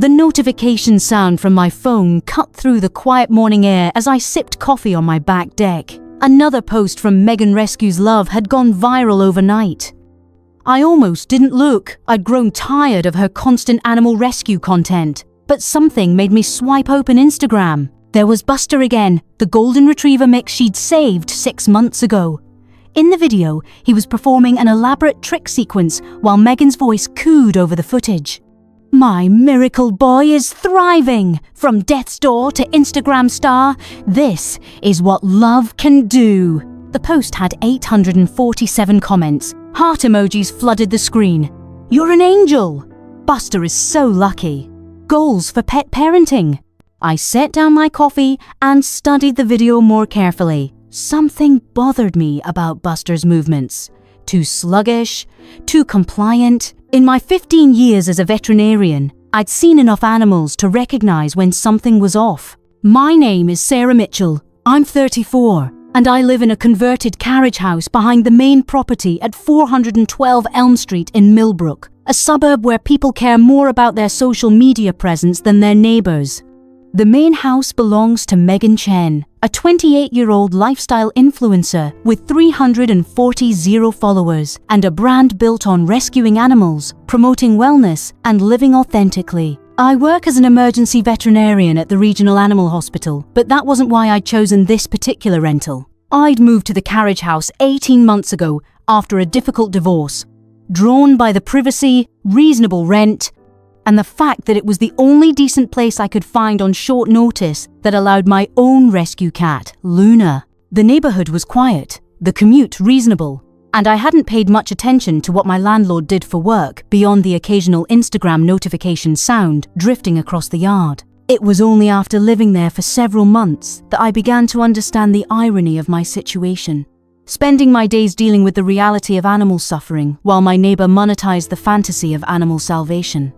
The notification sound from my phone cut through the quiet morning air as I sipped coffee on my back deck. Another post from Megan Rescues Love had gone viral overnight. I almost didn't look. I'd grown tired of her constant animal rescue content. But something made me swipe open Instagram. There was Buster again, the golden retriever mix she'd saved 6 months ago. In the video, he was performing an elaborate trick sequence while Megan's voice cooed over the footage. My miracle boy is thriving! From death's door to Instagram star, this is what love can do. The post had 847 comments. Heart emojis flooded the screen. You're an angel! Buster is so lucky. Goals for pet parenting. I set down my coffee and studied the video more carefully. Something bothered me about Buster's movements. Too sluggish, too compliant. In my 15 years as a veterinarian, I'd seen enough animals to recognize when something was off. My name is Sarah Mitchell. I'm 34, and I live in a converted carriage house behind the main property at 412 Elm Street in Millbrook, a suburb where people care more about their social media presence than their neighbors. The main house belongs to Megan Chen, a 28-year-old lifestyle influencer with 340,000 followers and a brand built on rescuing animals, promoting wellness, and living authentically. I work as an emergency veterinarian at the regional animal hospital, but that wasn't why I'd chosen this particular rental. I'd moved to the carriage house 18 months ago after a difficult divorce, drawn by the privacy, reasonable rent, and the fact that it was the only decent place I could find on short notice that allowed my own rescue cat, Luna. The neighborhood was quiet, the commute reasonable, and I hadn't paid much attention to what my landlord did for work beyond the occasional Instagram notification sound drifting across the yard. It was only after living there for several months that I began to understand the irony of my situation. Spending my days dealing with the reality of animal suffering while my neighbor monetized the fantasy of animal salvation.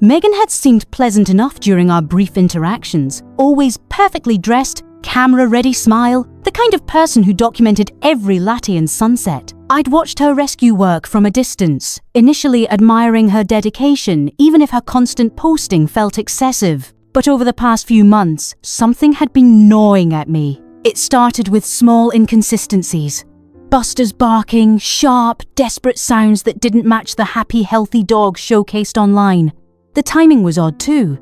Megan had seemed pleasant enough during our brief interactions, always perfectly dressed, camera-ready smile, the kind of person who documented every Latian sunset. I'd watched her rescue work from a distance, initially admiring her dedication even if her constant posting felt excessive. But over the past few months, something had been gnawing at me. It started with small inconsistencies. Buster's barking, sharp, desperate sounds that didn't match the happy, healthy dog showcased online. The timing was odd too.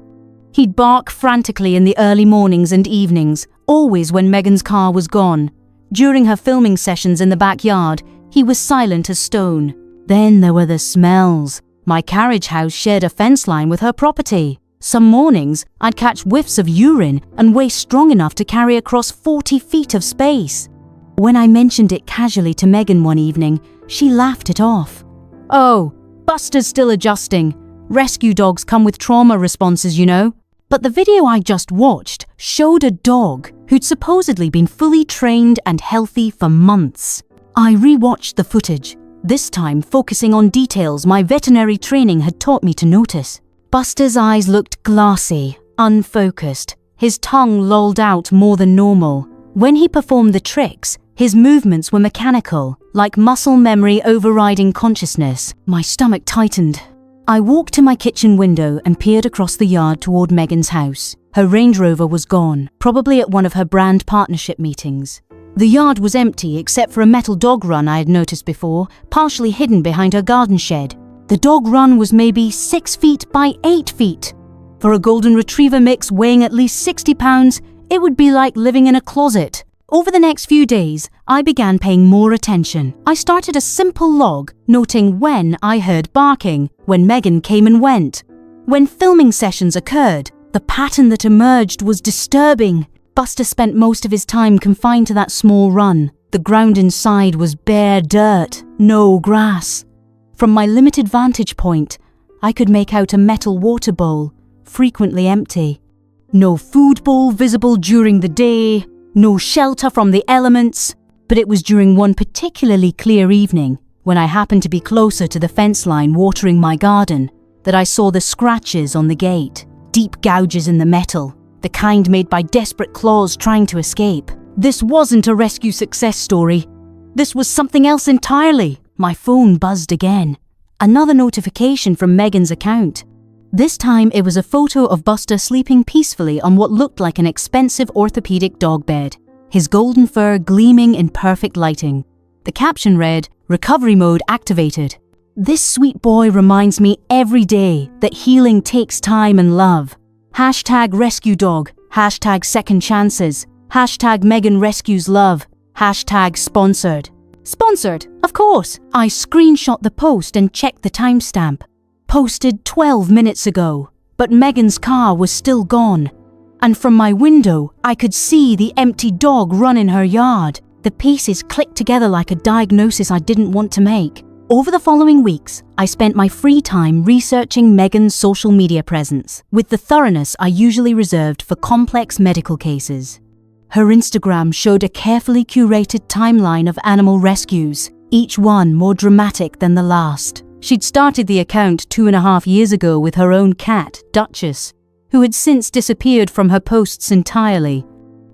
He'd bark frantically in the early mornings and evenings, always when Megan's car was gone. During her filming sessions in the backyard, he was silent as stone. Then there were the smells. My carriage house shared a fence line with her property. Some mornings, I'd catch whiffs of urine and waste strong enough to carry across 40 feet of space. When I mentioned it casually to Megan one evening, she laughed it off. Oh, Buster's still adjusting. Rescue dogs come with trauma responses, you know. But the video I just watched showed a dog who'd supposedly been fully trained and healthy for months. I re-watched the footage, this time focusing on details my veterinary training had taught me to notice. Buster's eyes looked glassy, unfocused. His tongue lolled out more than normal. When he performed the tricks, his movements were mechanical, like muscle memory overriding consciousness. My stomach tightened. I walked to my kitchen window and peered across the yard toward Megan's house. Her Range Rover was gone, probably at one of her brand partnership meetings. The yard was empty except for a metal dog run I had noticed before, partially hidden behind her garden shed. The dog run was maybe 6 feet by 8 feet. For a golden retriever mix weighing at least 60 pounds, it would be like living in a closet. Over the next few days, I began paying more attention. I started a simple log, noting when I heard barking, when Megan came and went. When filming sessions occurred, the pattern that emerged was disturbing. Buster spent most of his time confined to that small run. The ground inside was bare dirt, no grass. From my limited vantage point, I could make out a metal water bowl, frequently empty. No food bowl visible during the day, no shelter from the elements, but it was during one particularly clear evening, when I happened to be closer to the fence line watering my garden, that I saw the scratches on the gate, deep gouges in the metal, the kind made by desperate claws trying to escape. This wasn't a rescue success story. This was something else entirely. My phone buzzed again. Another notification from Megan's account. This time it was a photo of Buster sleeping peacefully on what looked like an expensive orthopedic dog bed, his golden fur gleaming in perfect lighting. The caption read, "Recovery mode activated." This sweet boy reminds me every day that healing takes time and love. #RescueDog, #second chances, #Megan rescues love, #sponsored. Sponsored, of course. I screenshot the post and checked the timestamp. Posted 12 minutes ago, but Megan's car was still gone. And from my window, I could see the empty dog run in her yard. The pieces clicked together like a diagnosis I didn't want to make. Over the following weeks, I spent my free time researching Megan's social media presence, with the thoroughness I usually reserved for complex medical cases. Her Instagram showed a carefully curated timeline of animal rescues, each one more dramatic than the last. She'd started the account 2.5 years ago with her own cat, Duchess, who had since disappeared from her posts entirely.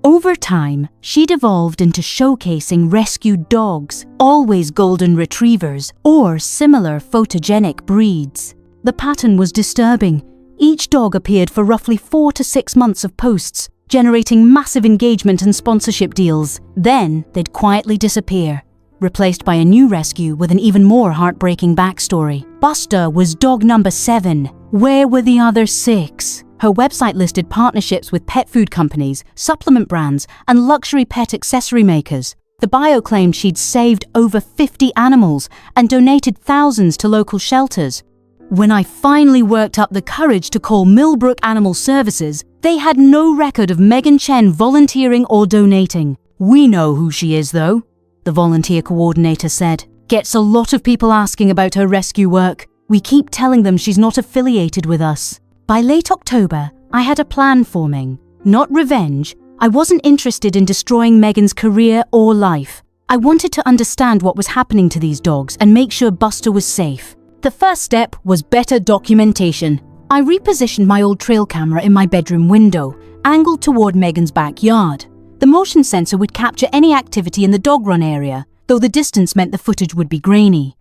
Over time, she'd evolved into showcasing rescued dogs, always golden retrievers or similar photogenic breeds. The pattern was disturbing. Each dog appeared for roughly 4 to 6 months of posts, generating massive engagement and sponsorship deals. Then they'd quietly disappear, replaced by a new rescue with an even more heartbreaking backstory. Buster was dog number 7. Where were the other 6? Her website listed partnerships with pet food companies, supplement brands, and luxury pet accessory makers. The bio claimed she'd saved over 50 animals and donated thousands to local shelters. When I finally worked up the courage to call Millbrook Animal Services, they had no record of Megan Chen volunteering or donating. "We know who she is, though," the volunteer coordinator said. "Gets a lot of people asking about her rescue work. We keep telling them she's not affiliated with us." By late October, I had a plan forming. Not revenge. I wasn't interested in destroying Megan's career or life. I wanted to understand what was happening to these dogs and make sure Buster was safe. The first step was better documentation. I repositioned my old trail camera in my bedroom window, angled toward Megan's backyard. The motion sensor would capture any activity in the dog run area, though the distance meant the footage would be grainy.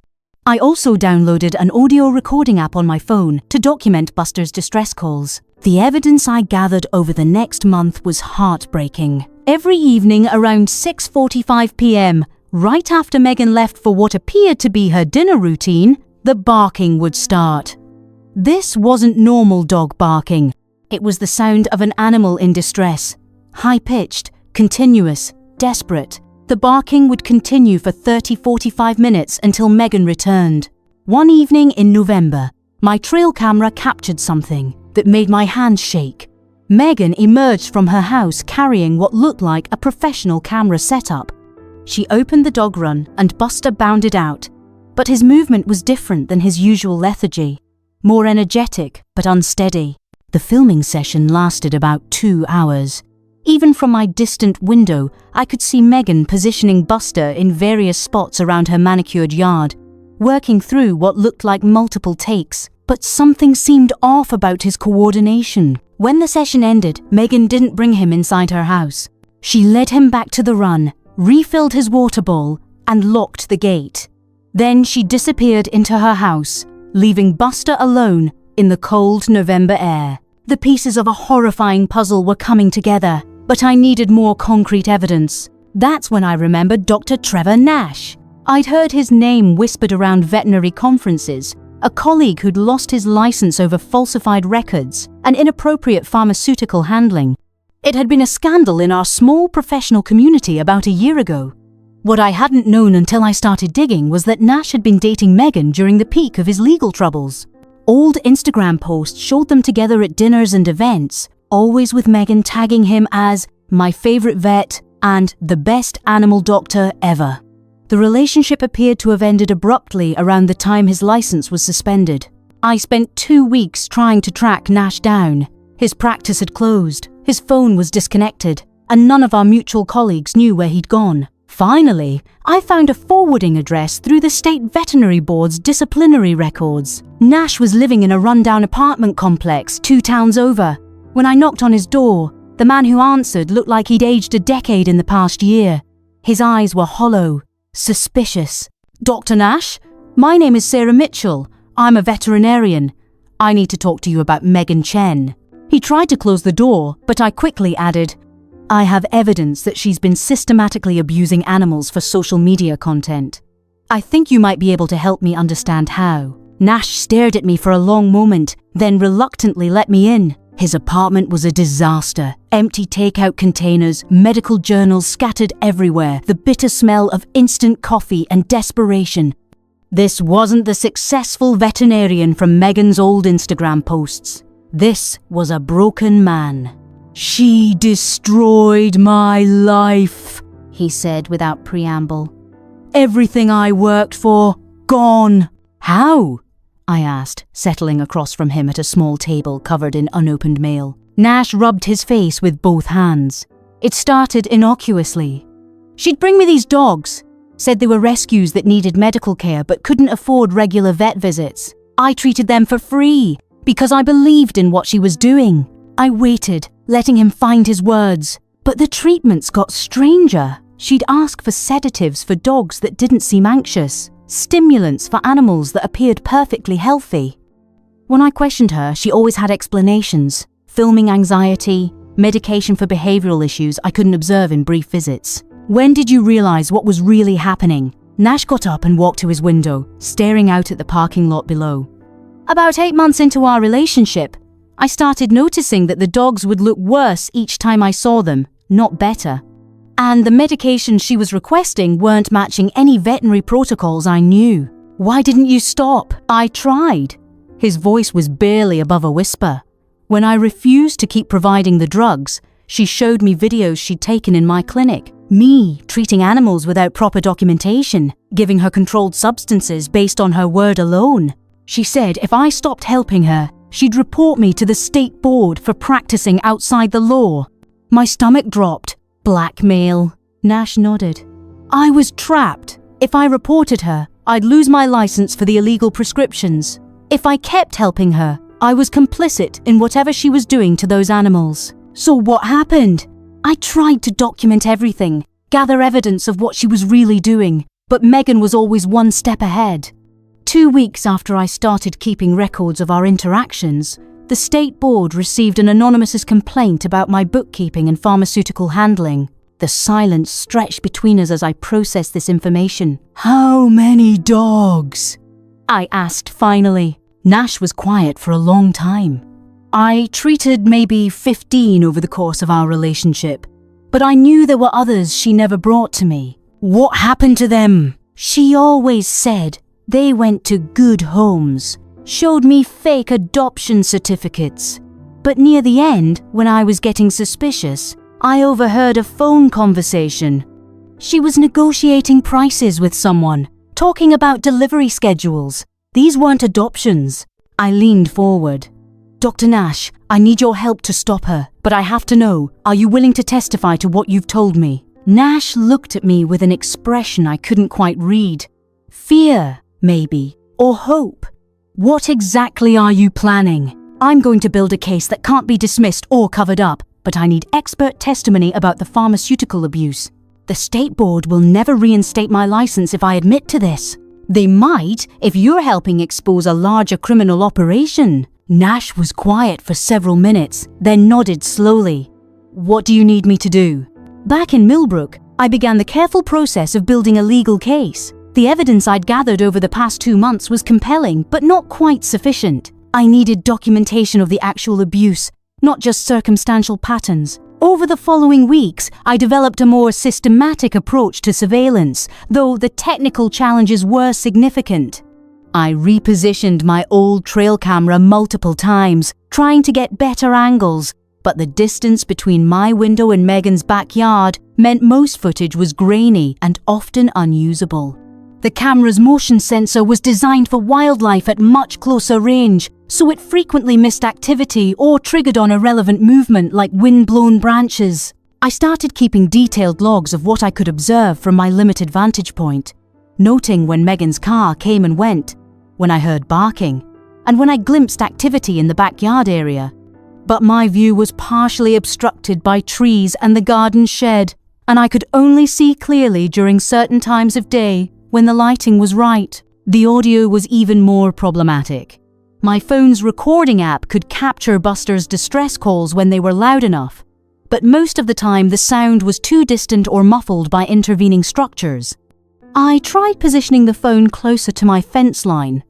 I also downloaded an audio recording app on my phone to document Buster's distress calls. The evidence I gathered over the next month was heartbreaking. Every evening around 6:45 p.m., right after Megan left for what appeared to be her dinner routine, the barking would start. This wasn't normal dog barking. It was the sound of an animal in distress. High-pitched, continuous, desperate. The barking would continue for 30-45 minutes until Megan returned. One evening in November, my trail camera captured something that made my hands shake. Megan emerged from her house carrying what looked like a professional camera setup. She opened the dog run and Buster bounded out, but his movement was different than his usual lethargy, more energetic but unsteady. The filming session lasted about 2 hours. Even from my distant window, I could see Megan positioning Buster in various spots around her manicured yard, working through what looked like multiple takes. But something seemed off about his coordination. When the session ended, Megan didn't bring him inside her house. She led him back to the run, refilled his water bowl, and locked the gate. Then she disappeared into her house, leaving Buster alone in the cold November air. The pieces of a horrifying puzzle were coming together, but I needed more concrete evidence. That's when I remembered Dr. Trevor Nash. I'd heard his name whispered around veterinary conferences, a colleague who'd lost his license over falsified records and inappropriate pharmaceutical handling. It had been a scandal in our small professional community about a year ago. What I hadn't known until I started digging was that Nash had been dating Megan during the peak of his legal troubles. Old Instagram posts showed them together at dinners and events, always with Megan tagging him as "my favorite vet" and "the best animal doctor ever." The relationship appeared to have ended abruptly around the time his license was suspended. I spent 2 weeks trying to track Nash down. His practice had closed, his phone was disconnected, and none of our mutual colleagues knew where he'd gone. Finally, I found a forwarding address through the state veterinary board's disciplinary records. Nash was living in a rundown apartment complex 2 towns over. When I knocked on his door, the man who answered looked like he'd aged a decade in the past year. His eyes were hollow, suspicious. "Dr. Nash? My name is Sarah Mitchell. I'm a veterinarian. I need to talk to you about Megan Chen." He tried to close the door, but I quickly added, "I have evidence that she's been systematically abusing animals for social media content. I think you might be able to help me understand how." Nash stared at me for a long moment, then reluctantly let me in. His apartment was a disaster. Empty takeout containers, medical journals scattered everywhere, the bitter smell of instant coffee and desperation. This wasn't the successful veterinarian from Megan's old Instagram posts. This was a broken man. "She destroyed my life," he said without preamble. "Everything I worked for, gone." "How?" I asked, settling across from him at a small table covered in unopened mail. Nash rubbed his face with both hands. "It started innocuously. She'd bring me these dogs, said they were rescues that needed medical care but couldn't afford regular vet visits. I treated them for free because I believed in what she was doing. I waited, letting him find his words. But the treatments got stranger. She'd ask for sedatives for dogs that didn't seem anxious, stimulants for animals that appeared perfectly healthy. When I questioned her, she always had explanations. Filming anxiety, medication for behavioral issues I couldn't observe in brief visits. "When did you realize what was really happening?" Nash got up and walked to his window, staring out at the parking lot below. "About 8 months into our relationship, I started noticing that the dogs would look worse each time I saw them, not better. And the medications she was requesting weren't matching any veterinary protocols I knew. Why didn't you stop? I tried." His voice was barely above a whisper. When I refused to keep providing the drugs, she showed me videos she'd taken in my clinic. Me treating animals without proper documentation, giving her controlled substances based on her word alone. She said if I stopped helping her, she'd report me to the state board for practicing outside the law. My stomach dropped. Blackmail. Nash nodded. I was trapped. If I reported her, I'd lose my license for the illegal prescriptions. If I kept helping her, I was complicit in whatever she was doing to those animals. So what happened? I tried to document everything, gather evidence of what she was really doing, but Megan was always one step ahead. 2 weeks after I started keeping records of our interactions, the state board received an anonymous complaint about my bookkeeping and pharmaceutical handling. The silence stretched between us as I processed this information. "How many dogs?" I asked finally. Nash was quiet for a long time. "I treated maybe 15 over the course of our relationship, but I knew there were others she never brought to me." "What happened to them?" "She always said they went to good homes, showed me fake adoption certificates. But near the end, when I was getting suspicious, I overheard a phone conversation. She was negotiating prices with someone, talking about delivery schedules. These weren't adoptions." I leaned forward. "Dr. Nash, I need your help to stop her, but I have to know, are you willing to testify to what you've told me?" Nash looked at me with an expression I couldn't quite read. Fear, maybe, or hope. "What exactly are you planning?" "I'm going to build a case that can't be dismissed or covered up, but I need expert testimony about the pharmaceutical abuse. The state board will never reinstate my license if I admit to this. They might if you're helping expose a larger criminal operation." Nash was quiet for several minutes, then nodded slowly. "What do you need me to do?" Back in Millbrook, I began the careful process of building a legal case. The evidence I'd gathered over the past 2 months was compelling, but not quite sufficient. I needed documentation of the actual abuse, not just circumstantial patterns. Over the following weeks, I developed a more systematic approach to surveillance, though the technical challenges were significant. I repositioned my old trail camera multiple times, trying to get better angles, but the distance between my window and Megan's backyard meant most footage was grainy and often unusable. The camera's motion sensor was designed for wildlife at much closer range, so it frequently missed activity or triggered on irrelevant movement like wind-blown branches. I started keeping detailed logs of what I could observe from my limited vantage point, noting when Megan's car came and went, when I heard barking, and when I glimpsed activity in the backyard area. But my view was partially obstructed by trees and the garden shed, and I could only see clearly during certain times of day when the lighting was right. The audio was even more problematic. My phone's recording app could capture Buster's distress calls when they were loud enough, but most of the time the sound was too distant or muffled by intervening structures. I tried positioning the phone closer to my fence line,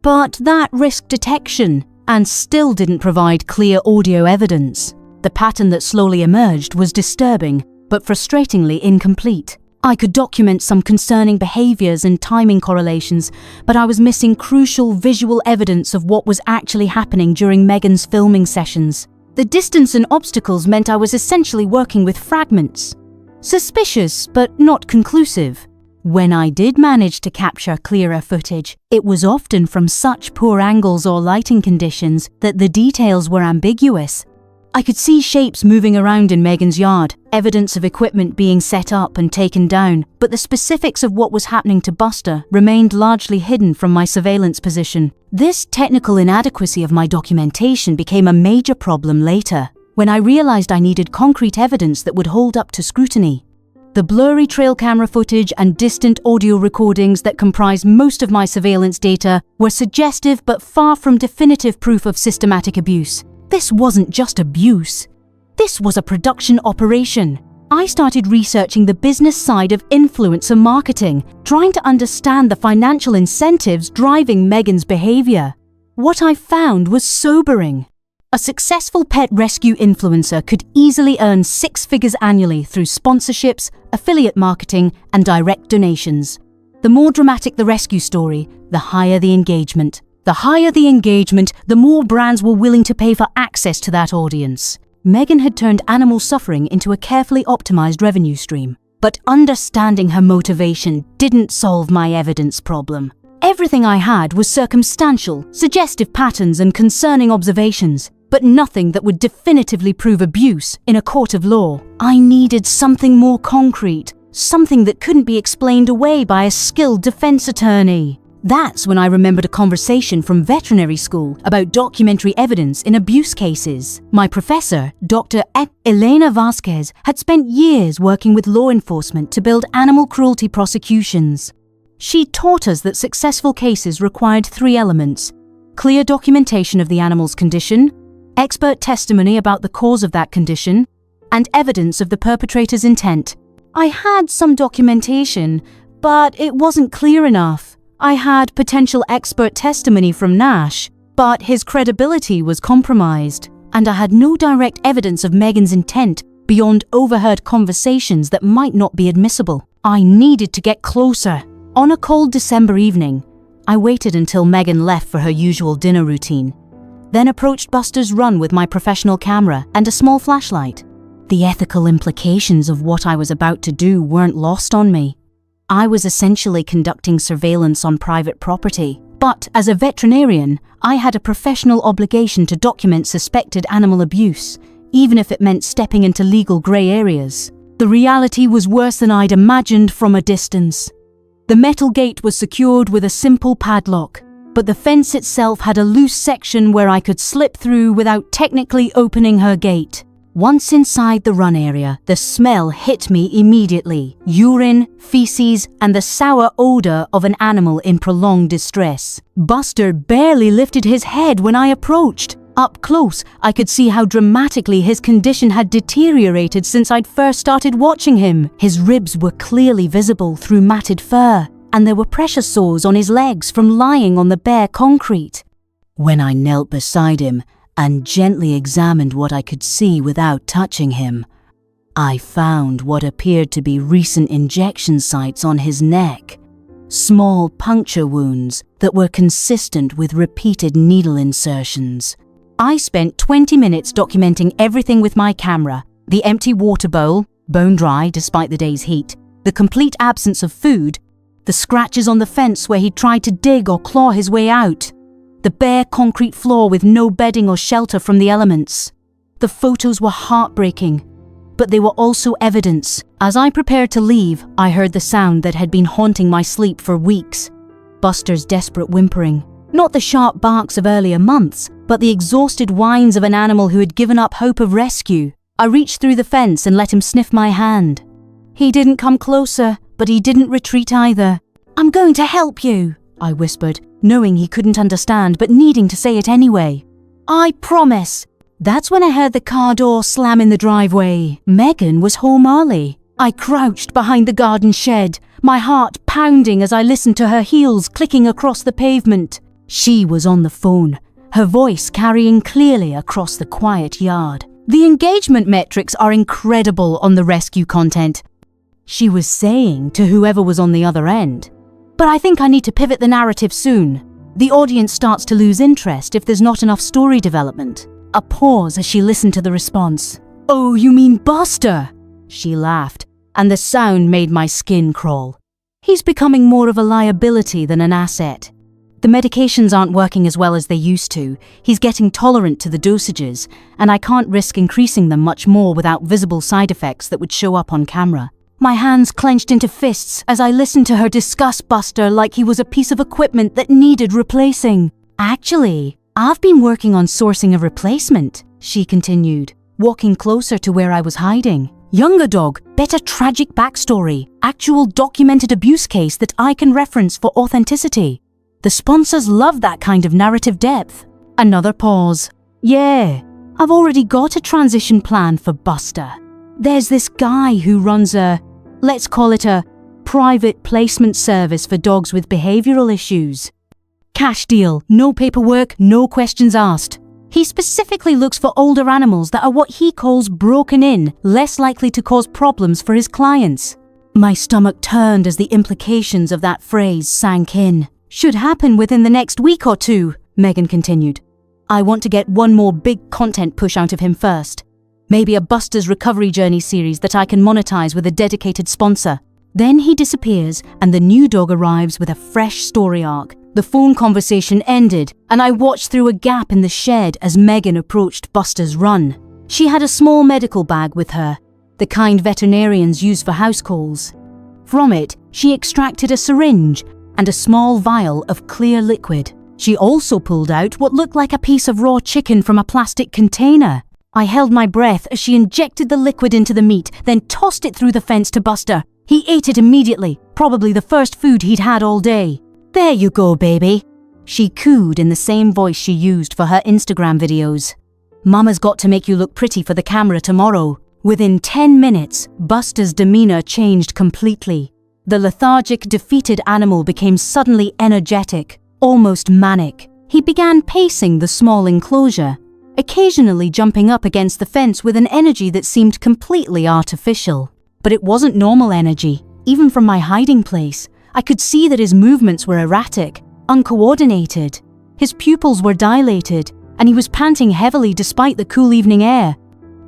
but that risked detection and still didn't provide clear audio evidence. The pattern that slowly emerged was disturbing, but frustratingly incomplete. I could document some concerning behaviors and timing correlations, but I was missing crucial visual evidence of what was actually happening during Megan's filming sessions. The distance and obstacles meant I was essentially working with fragments. Suspicious, but not conclusive. When I did manage to capture clearer footage, it was often from such poor angles or lighting conditions that the details were ambiguous. I could see shapes moving around in Megan's yard, evidence of equipment being set up and taken down, but the specifics of what was happening to Buster remained largely hidden from my surveillance position. This technical inadequacy of my documentation became a major problem later, when I realized I needed concrete evidence that would hold up to scrutiny. The blurry trail camera footage and distant audio recordings that comprised most of my surveillance data were suggestive but far from definitive proof of systematic abuse. This wasn't just abuse. This was a production operation. I started researching the business side of influencer marketing, trying to understand the financial incentives driving Megan's behavior. What I found was sobering. A successful pet rescue influencer could easily earn 6 figures annually through sponsorships, affiliate marketing, and direct donations. The more dramatic the rescue story, the higher the engagement. The higher the engagement, the more brands were willing to pay for access to that audience. Megan had turned animal suffering into a carefully optimized revenue stream. But understanding her motivation didn't solve my evidence problem. Everything I had was circumstantial, suggestive patterns and concerning observations, but nothing that would definitively prove abuse in a court of law. I needed something more concrete, something that couldn't be explained away by a skilled defense attorney. That's when I remembered a conversation from veterinary school about documentary evidence in abuse cases. My professor, Dr. Elena Vasquez, had spent years working with law enforcement to build animal cruelty prosecutions. She taught us that successful cases required 3 elements: clear documentation of the animal's condition, expert testimony about the cause of that condition, and evidence of the perpetrator's intent. I had some documentation, but it wasn't clear enough. I had potential expert testimony from Nash, but his credibility was compromised, and I had no direct evidence of Megan's intent beyond overheard conversations that might not be admissible. I needed to get closer. On a cold December evening, I waited until Megan left for her usual dinner routine, then approached Buster's run with my professional camera and a small flashlight. The ethical implications of what I was about to do weren't lost on me. I was essentially conducting surveillance on private property, but as a veterinarian, I had a professional obligation to document suspected animal abuse, even if it meant stepping into legal grey areas. The reality was worse than I'd imagined from a distance. The metal gate was secured with a simple padlock, but the fence itself had a loose section where I could slip through without technically opening her gate. Once inside the run area, the smell hit me immediately. Urine, feces, and the sour odor of an animal in prolonged distress. Buster barely lifted his head when I approached. Up close, I could see how dramatically his condition had deteriorated since I'd first started watching him. His ribs were clearly visible through matted fur, and there were pressure sores on his legs from lying on the bare concrete. When I knelt beside him and gently examined what I could see without touching him, I found what appeared to be recent injection sites on his neck, small puncture wounds that were consistent with repeated needle insertions. I spent 20 minutes documenting everything with my camera: the empty water bowl, bone dry despite the day's heat, the complete absence of food, the scratches on the fence where he tried to dig or claw his way out, the bare concrete floor with no bedding or shelter from the elements. The photos were heartbreaking, but they were also evidence. As I prepared to leave, I heard the sound that had been haunting my sleep for weeks: Buster's desperate whimpering. Not the sharp barks of earlier months, but the exhausted whines of an animal who had given up hope of rescue. I reached through the fence and let him sniff my hand. He didn't come closer, but he didn't retreat either. "I'm going to help you," I whispered, knowing he couldn't understand but needing to say it anyway. "I promise." That's when I heard the car door slam in the driveway. Megan was home early. I crouched behind the garden shed, my heart pounding as I listened to her heels clicking across the pavement. She was on the phone, her voice carrying clearly across the quiet yard. The engagement metrics are incredible on the rescue content, she was saying to whoever was on the other end. But I think I need to pivot the narrative soon. The audience starts to lose interest if there's not enough story development. A pause as she listened to the response. "Oh, you mean Buster?" She laughed, and the sound made my skin crawl. He's becoming more of a liability than an asset. The medications aren't working as well as they used to. He's getting tolerant to the dosages, and I can't risk increasing them much more without visible side effects that would show up on camera. My hands clenched into fists as I listened to her discuss Buster like he was a piece of equipment that needed replacing. "Actually, I've been working on sourcing a replacement," she continued, walking closer to where I was hiding. "Younger dog, better tragic backstory, actual documented abuse case that I can reference for authenticity. The sponsors love that kind of narrative depth." Another pause. "Yeah, I've already got a transition plan for Buster. There's this guy who runs let's call it a private placement service for dogs with behavioral issues. Cash deal, no paperwork, no questions asked. He specifically looks for older animals that are what he calls broken in, less likely to cause problems for his clients." My stomach turned as the implications of that phrase sank in. "Should happen within the next week or two," Megan continued. "I want to get one more big content push out of him first. Maybe a Buster's recovery journey series that I can monetize with a dedicated sponsor. Then he disappears and the new dog arrives with a fresh story arc." The phone conversation ended and I watched through a gap in the shed as Megan approached Buster's run. She had a small medical bag with her, the kind veterinarians use for house calls. From it, she extracted a syringe and a small vial of clear liquid. She also pulled out what looked like a piece of raw chicken from a plastic container. I held my breath as she injected the liquid into the meat, then tossed it through the fence to Buster. He ate it immediately, probably the first food he'd had all day. "There you go, baby," she cooed in the same voice she used for her Instagram videos. "Mama's got to make you look pretty for the camera tomorrow." Within 10 minutes, Buster's demeanor changed completely. The lethargic, defeated animal became suddenly energetic, almost manic. He began pacing the small enclosure, occasionally jumping up against the fence with an energy that seemed completely artificial. But it wasn't normal energy. Even from my hiding place, I could see that his movements were erratic, uncoordinated. His pupils were dilated, and he was panting heavily despite the cool evening air.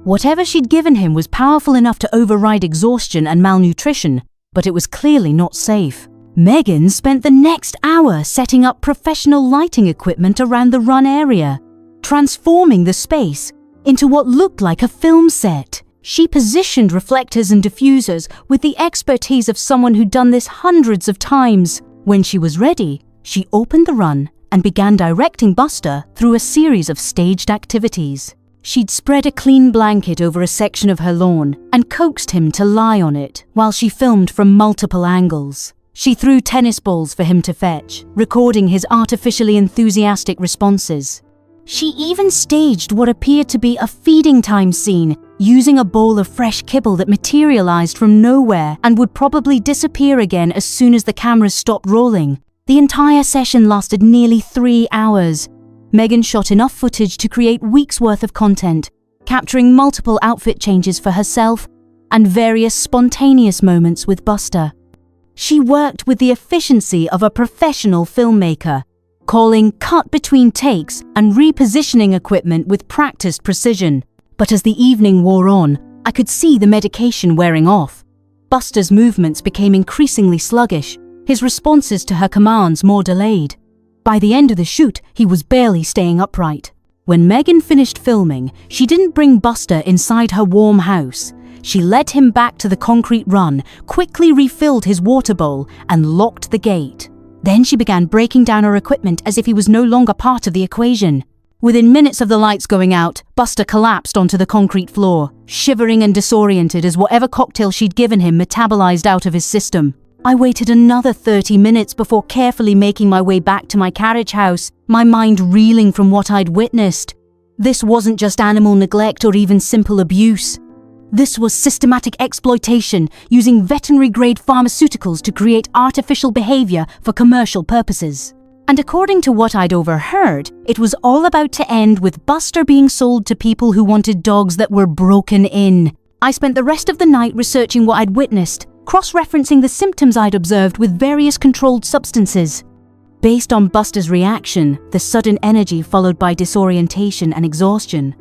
Whatever she'd given him was powerful enough to override exhaustion and malnutrition, but it was clearly not safe. Megan spent the next hour setting up professional lighting equipment around the run area, transforming the space into what looked like a film set. She positioned reflectors and diffusers with the expertise of someone who'd done this hundreds of times. When she was ready, she opened the run and began directing Buster through a series of staged activities. She'd spread a clean blanket over a section of her lawn and coaxed him to lie on it while she filmed from multiple angles. She threw tennis balls for him to fetch, recording his artificially enthusiastic responses. She even staged what appeared to be a feeding time scene, using a bowl of fresh kibble that materialized from nowhere and would probably disappear again as soon as the cameras stopped rolling. The entire session lasted nearly 3 hours. Megan shot enough footage to create weeks' worth of content, capturing multiple outfit changes for herself and various spontaneous moments with Buster. She worked with the efficiency of a professional filmmaker, calling cut between takes and repositioning equipment with practiced precision. But as the evening wore on, I could see the medication wearing off. Buster's movements became increasingly sluggish, his responses to her commands more delayed. By the end of the shoot, he was barely staying upright. When Megan finished filming, she didn't bring Buster inside her warm house. She led him back to the concrete run, quickly refilled his water bowl, and locked the gate. Then she began breaking down her equipment as if he was no longer part of the equation. Within minutes of the lights going out, Buster collapsed onto the concrete floor, shivering and disoriented as whatever cocktail she'd given him metabolized out of his system. I waited another 30 minutes before carefully making my way back to my carriage house, my mind reeling from what I'd witnessed. This wasn't just animal neglect or even simple abuse. This was systematic exploitation using veterinary-grade pharmaceuticals to create artificial behavior for commercial purposes. And according to what I'd overheard, it was all about to end with Buster being sold to people who wanted dogs that were broken in. I spent the rest of the night researching what I'd witnessed, cross-referencing the symptoms I'd observed with various controlled substances. Based on Buster's reaction, the sudden energy followed by disorientation and exhaustion,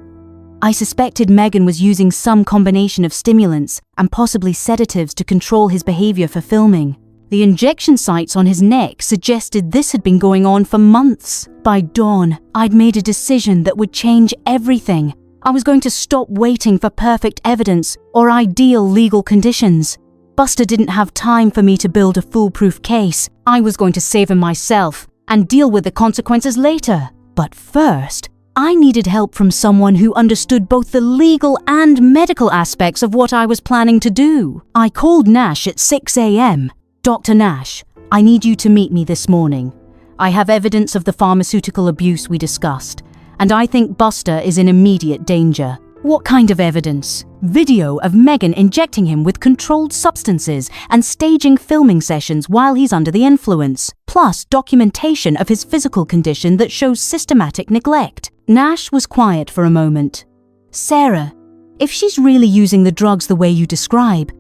I suspected Megan was using some combination of stimulants and possibly sedatives to control his behavior for filming. The injection sites on his neck suggested this had been going on for months. By dawn, I'd made a decision that would change everything. I was going to stop waiting for perfect evidence or ideal legal conditions. Buster didn't have time for me to build a foolproof case. I was going to save him myself and deal with the consequences later. But first, I needed help from someone who understood both the legal and medical aspects of what I was planning to do. I called Nash at 6 a.m. "Dr. Nash, I need you to meet me this morning. I have evidence of the pharmaceutical abuse we discussed, and I think Buster is in immediate danger." "What kind of evidence?" "Video of Megan injecting him with controlled substances and staging filming sessions while he's under the influence, plus documentation of his physical condition that shows systematic neglect." Nash was quiet for a moment. "Sarah, if she's really using the drugs the way you describe,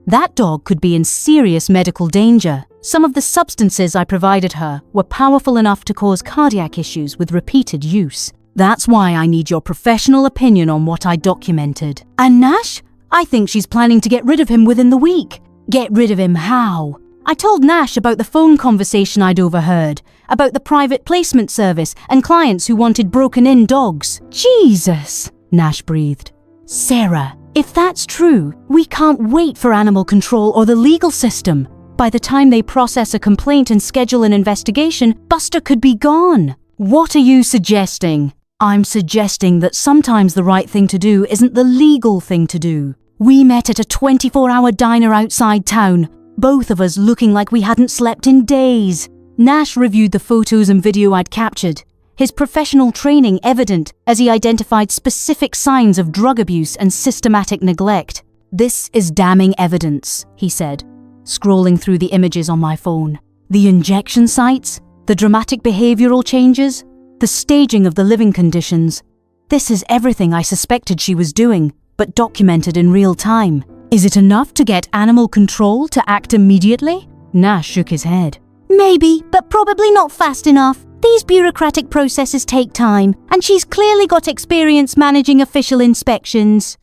that dog could be in serious medical danger. Some of the substances I provided her were powerful enough to cause cardiac issues with repeated use. That's why I need your professional opinion on what I documented." "And Nash? I think she's planning to get rid of him within the week." "Get rid of him how?" I told Nash about the phone conversation I'd overheard, about the private placement service and clients who wanted broken-in dogs. "Jesus," Nash breathed. "Sarah, if that's true, we can't wait for animal control or the legal system. By the time they process a complaint and schedule an investigation, Buster could be gone." "What are you suggesting?" "I'm suggesting that sometimes the right thing to do isn't the legal thing to do. We met at a 24-hour diner outside town, both of us looking like we hadn't slept in days." Nash reviewed the photos and video I'd captured, his professional training evident as he identified specific signs of drug abuse and systematic neglect. "This is damning evidence," he said, scrolling through the images on my phone. "The injection sites, the dramatic behavioral changes, the staging of the living conditions. This is everything I suspected she was doing, but documented in real time. Is it enough to get animal control to act immediately?" Nash shook his head. "Maybe, but probably not fast enough. These bureaucratic processes take time, and she's clearly got experience managing official inspections."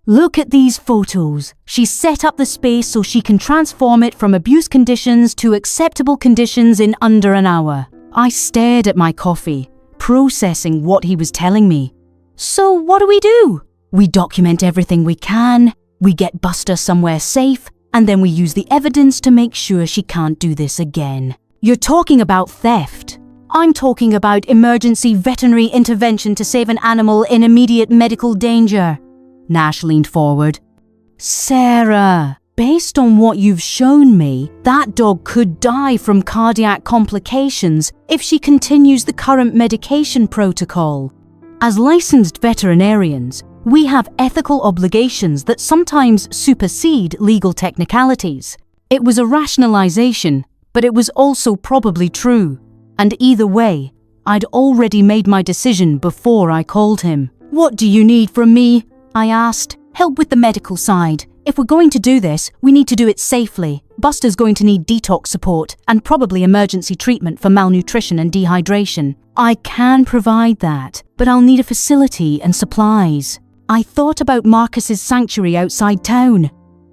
"Look at these photos. She's set up the space so she can transform it from abuse conditions to acceptable conditions in under an hour." I stared at my coffee, processing what he was telling me. "So what do? We document everything we can, we get Buster somewhere safe, and then we use the evidence to make sure she can't do this again." "You're talking about theft. I'm talking about emergency veterinary intervention to save an animal in immediate medical danger." Nash leaned forward. "Sarah, based on what you've shown me, that dog could die from cardiac complications if she continues the current medication protocol. As licensed veterinarians, we have ethical obligations that sometimes supersede legal technicalities." It was a rationalization, but it was also probably true. And either way, I'd already made my decision before I called him. "What do you need from me?" I asked. "Help with the medical side. If we're going to do this, we need to do it safely. Buster's going to need detox support and probably emergency treatment for malnutrition and dehydration. I can provide that, but I'll need a facility and supplies." I thought about Marcus's sanctuary outside town.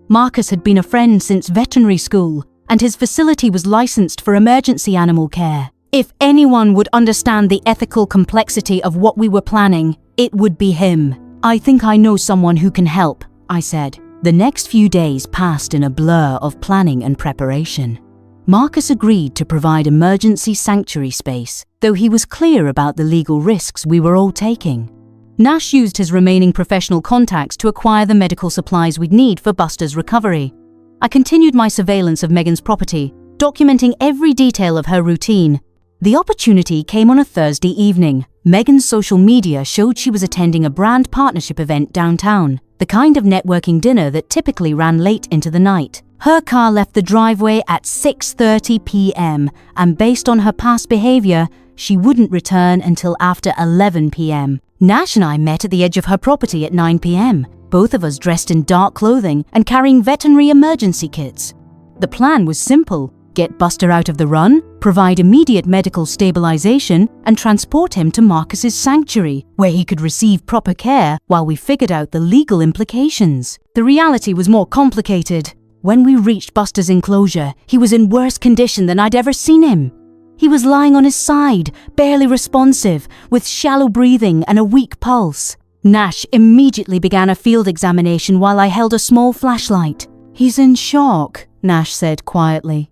Marcus had been a friend since veterinary school, and his facility was licensed for emergency animal care. If anyone would understand the ethical complexity of what we were planning, it would be him. "I think I know someone who can help," I said. The next few days passed in a blur of planning and preparation. Marcus agreed to provide emergency sanctuary space, though he was clear about the legal risks we were all taking. Nash used his remaining professional contacts to acquire the medical supplies we'd need for Buster's recovery. I continued my surveillance of Megan's property, documenting every detail of her routine. The opportunity came on a Thursday evening. Megan's social media showed she was attending a brand partnership event downtown, the kind of networking dinner that typically ran late into the night. Her car left the driveway at 6:30 p.m., and based on her past behavior, she wouldn't return until after 11 p.m. Nash and I met at the edge of her property at 9 p.m., both of us dressed in dark clothing and carrying veterinary emergency kits. The plan was simple: get Buster out of the run, provide immediate medical stabilization, and transport him to Marcus's sanctuary, where he could receive proper care while we figured out the legal implications. The reality was more complicated. When we reached Buster's enclosure, he was in worse condition than I'd ever seen him. He was lying on his side, barely responsive, with shallow breathing and a weak pulse. Nash immediately began a field examination while I held a small flashlight. "He's in shock," Nash said quietly.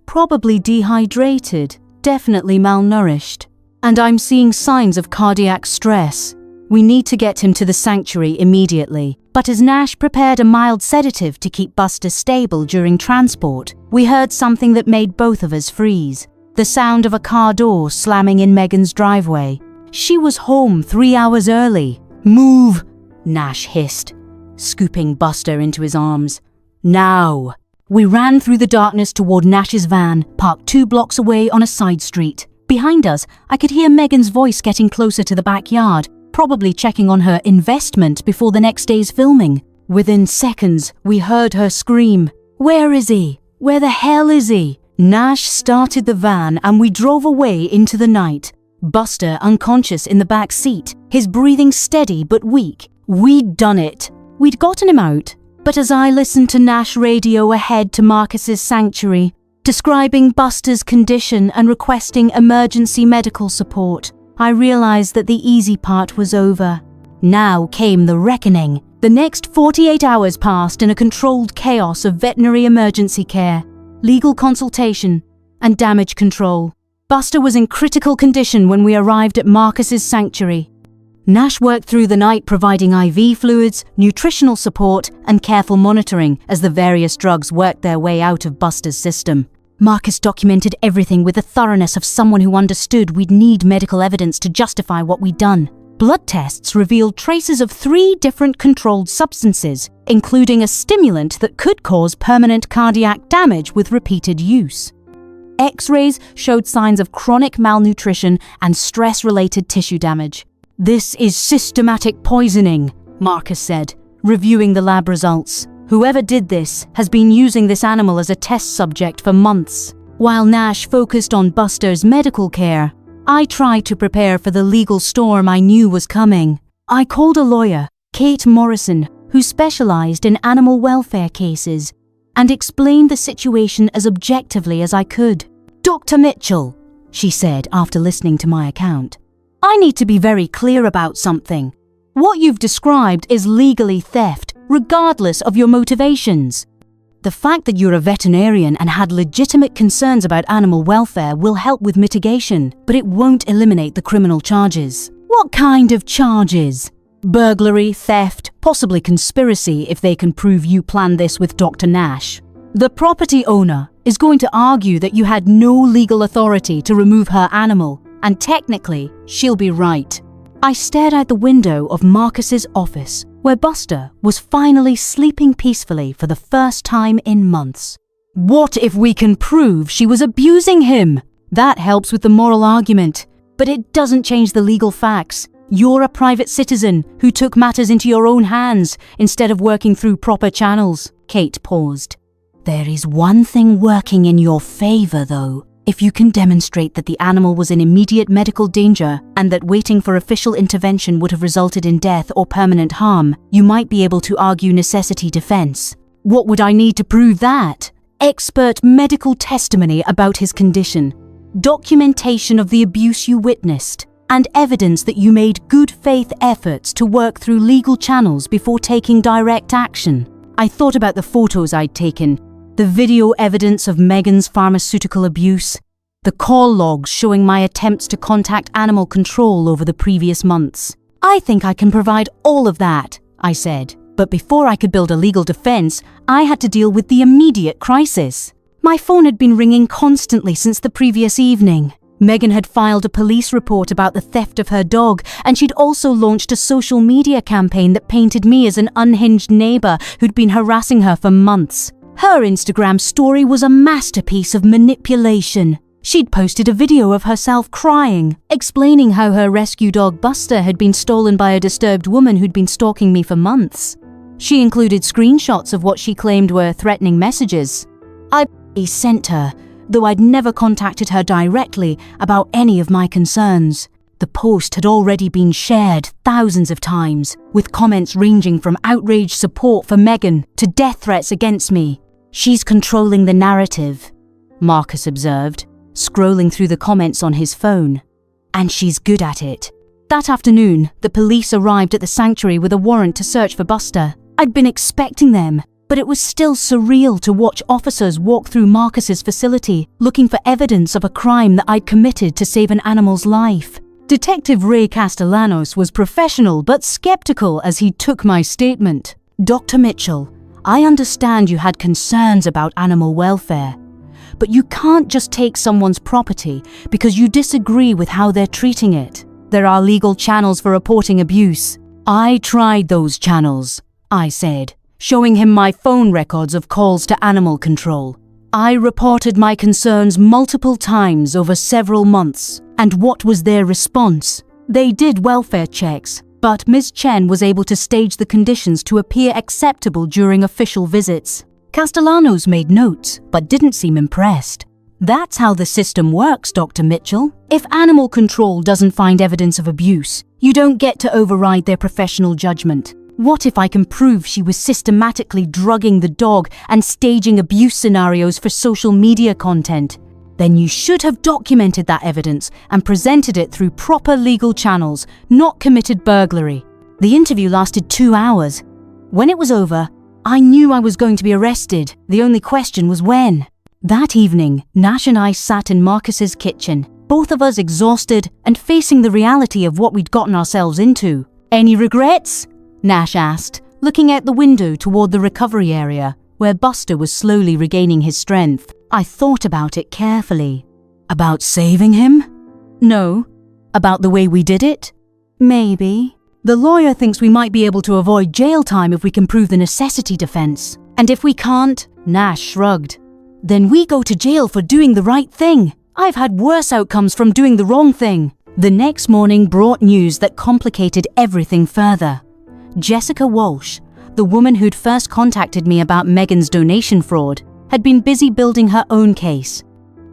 "Probably dehydrated, definitely malnourished. And I'm seeing signs of cardiac stress. We need to get him to the sanctuary immediately." But as Nash prepared a mild sedative to keep Buster stable during transport, we heard something that made both of us freeze. The sound of a car door slamming in Megan's driveway. She was home 3 hours early. "Move," Nash hissed, scooping Buster into his arms. "Now." We ran through the darkness toward Nash's van, parked 2 blocks away on a side street. Behind us, I could hear Megan's voice getting closer to the backyard, probably checking on her investment before the next day's filming. Within seconds, we heard her scream, "Where is he? Where the hell is he?" Nash started the van and we drove away into the night. Buster unconscious in the back seat, his breathing steady but weak. We'd done it. We'd gotten him out. But as I listened to Nash radio ahead to Marcus's sanctuary, describing Buster's condition and requesting emergency medical support, I realized that the easy part was over. Now came the reckoning. The next 48 hours passed in a controlled chaos of veterinary emergency care, legal consultation, and damage control. Buster was in critical condition when we arrived at Marcus's sanctuary. Nash worked through the night providing IV fluids, nutritional support, and careful monitoring as the various drugs worked their way out of Buster's system. Marcus documented everything with the thoroughness of someone who understood we'd need medical evidence to justify what we'd done. Blood tests revealed traces of 3 different controlled substances, including a stimulant that could cause permanent cardiac damage with repeated use. X-rays showed signs of chronic malnutrition and stress-related tissue damage. "This is systematic poisoning," Marcus said, reviewing the lab results. "Whoever did this has been using this animal as a test subject for months." While Nash focused on Buster's medical care, I tried to prepare for the legal storm I knew was coming. I called a lawyer, Kate Morrison, who specialized in animal welfare cases, and explained the situation as objectively as I could. "Dr. Mitchell," she said after listening to my account, "I need to be very clear about something. What you've described is legally theft, regardless of your motivations. The fact that you're a veterinarian and had legitimate concerns about animal welfare will help with mitigation, but it won't eliminate the criminal charges." "What kind of charges?" "Burglary, theft, possibly conspiracy if they can prove you planned this with Dr. Nash. The property owner is going to argue that you had no legal authority to remove her animal, and technically, she'll be right." I stared out the window of Marcus's office, where Buster was finally sleeping peacefully for the first time in months. "What if we can prove she was abusing him? That helps with the moral argument, but it doesn't change the legal facts. You're a private citizen who took matters into your own hands instead of working through proper channels." Kate paused. "There is one thing working in your favor, though. If you can demonstrate that the animal was in immediate medical danger and that waiting for official intervention would have resulted in death or permanent harm, you might be able to argue necessity defense." "What would I need to prove that?" "Expert medical testimony about his condition, documentation of the abuse you witnessed, and evidence that you made good faith efforts to work through legal channels before taking direct action." I thought about the photos I'd taken, the video evidence of Megan's pharmaceutical abuse, the call logs showing my attempts to contact animal control over the previous months. "I think I can provide all of that," I said. But before I could build a legal defense, I had to deal with the immediate crisis. My phone had been ringing constantly since the previous evening. Megan had filed a police report about the theft of her dog, and she'd also launched a social media campaign that painted me as an unhinged neighbor who'd been harassing her for months. Her Instagram story was a masterpiece of manipulation. She'd posted a video of herself crying, explaining how her rescue dog Buster had been stolen by a disturbed woman who'd been stalking me for months. She included screenshots of what she claimed were threatening messages. I sent her, though I'd never contacted her directly about any of my concerns. The post had already been shared thousands of times, with comments ranging from outraged support for Megan to death threats against me. "She's controlling the narrative," Marcus observed, scrolling through the comments on his phone. "And she's good at it." That afternoon, the police arrived at the sanctuary with a warrant to search for Buster. I'd been expecting them, but it was still surreal to watch officers walk through Marcus's facility looking for evidence of a crime that I'd committed to save an animal's life. Detective Ray Castellanos was professional but skeptical as he took my statement. "Dr. Mitchell, I understand you had concerns about animal welfare, but you can't just take someone's property because you disagree with how they're treating it. There are legal channels for reporting abuse." "I tried those channels," I said, showing him my phone records of calls to animal control. "I reported my concerns multiple times over several months, and what was their response? They did welfare checks, but Ms. Chen was able to stage the conditions to appear acceptable during official visits." Castellanos made notes, but didn't seem impressed. "That's how the system works, Dr. Mitchell. If animal control doesn't find evidence of abuse, you don't get to override their professional judgment. What if I can prove she was systematically drugging the dog and staging abuse scenarios for social media content? Then you should have documented that evidence and presented it through proper legal channels, not committed burglary." The interview lasted 2 hours. When it was over, I knew I was going to be arrested. The only question was when. That evening, Nash and I sat in Marcus's kitchen, both of us exhausted and facing the reality of what we'd gotten ourselves into. "Any regrets?" Nash asked, looking out the window toward the recovery area, where Buster was slowly regaining his strength. I thought about it carefully. "About saving him?" "No." "About the way we did it?" "Maybe. The lawyer thinks we might be able to avoid jail time if we can prove the necessity defense. And if we can't," Nash shrugged, "then we go to jail for doing the right thing. I've had worse outcomes from doing the wrong thing." The next morning brought news that complicated everything further. Jessica Walsh, the woman who'd first contacted me about Megan's donation fraud, had been busy building her own case.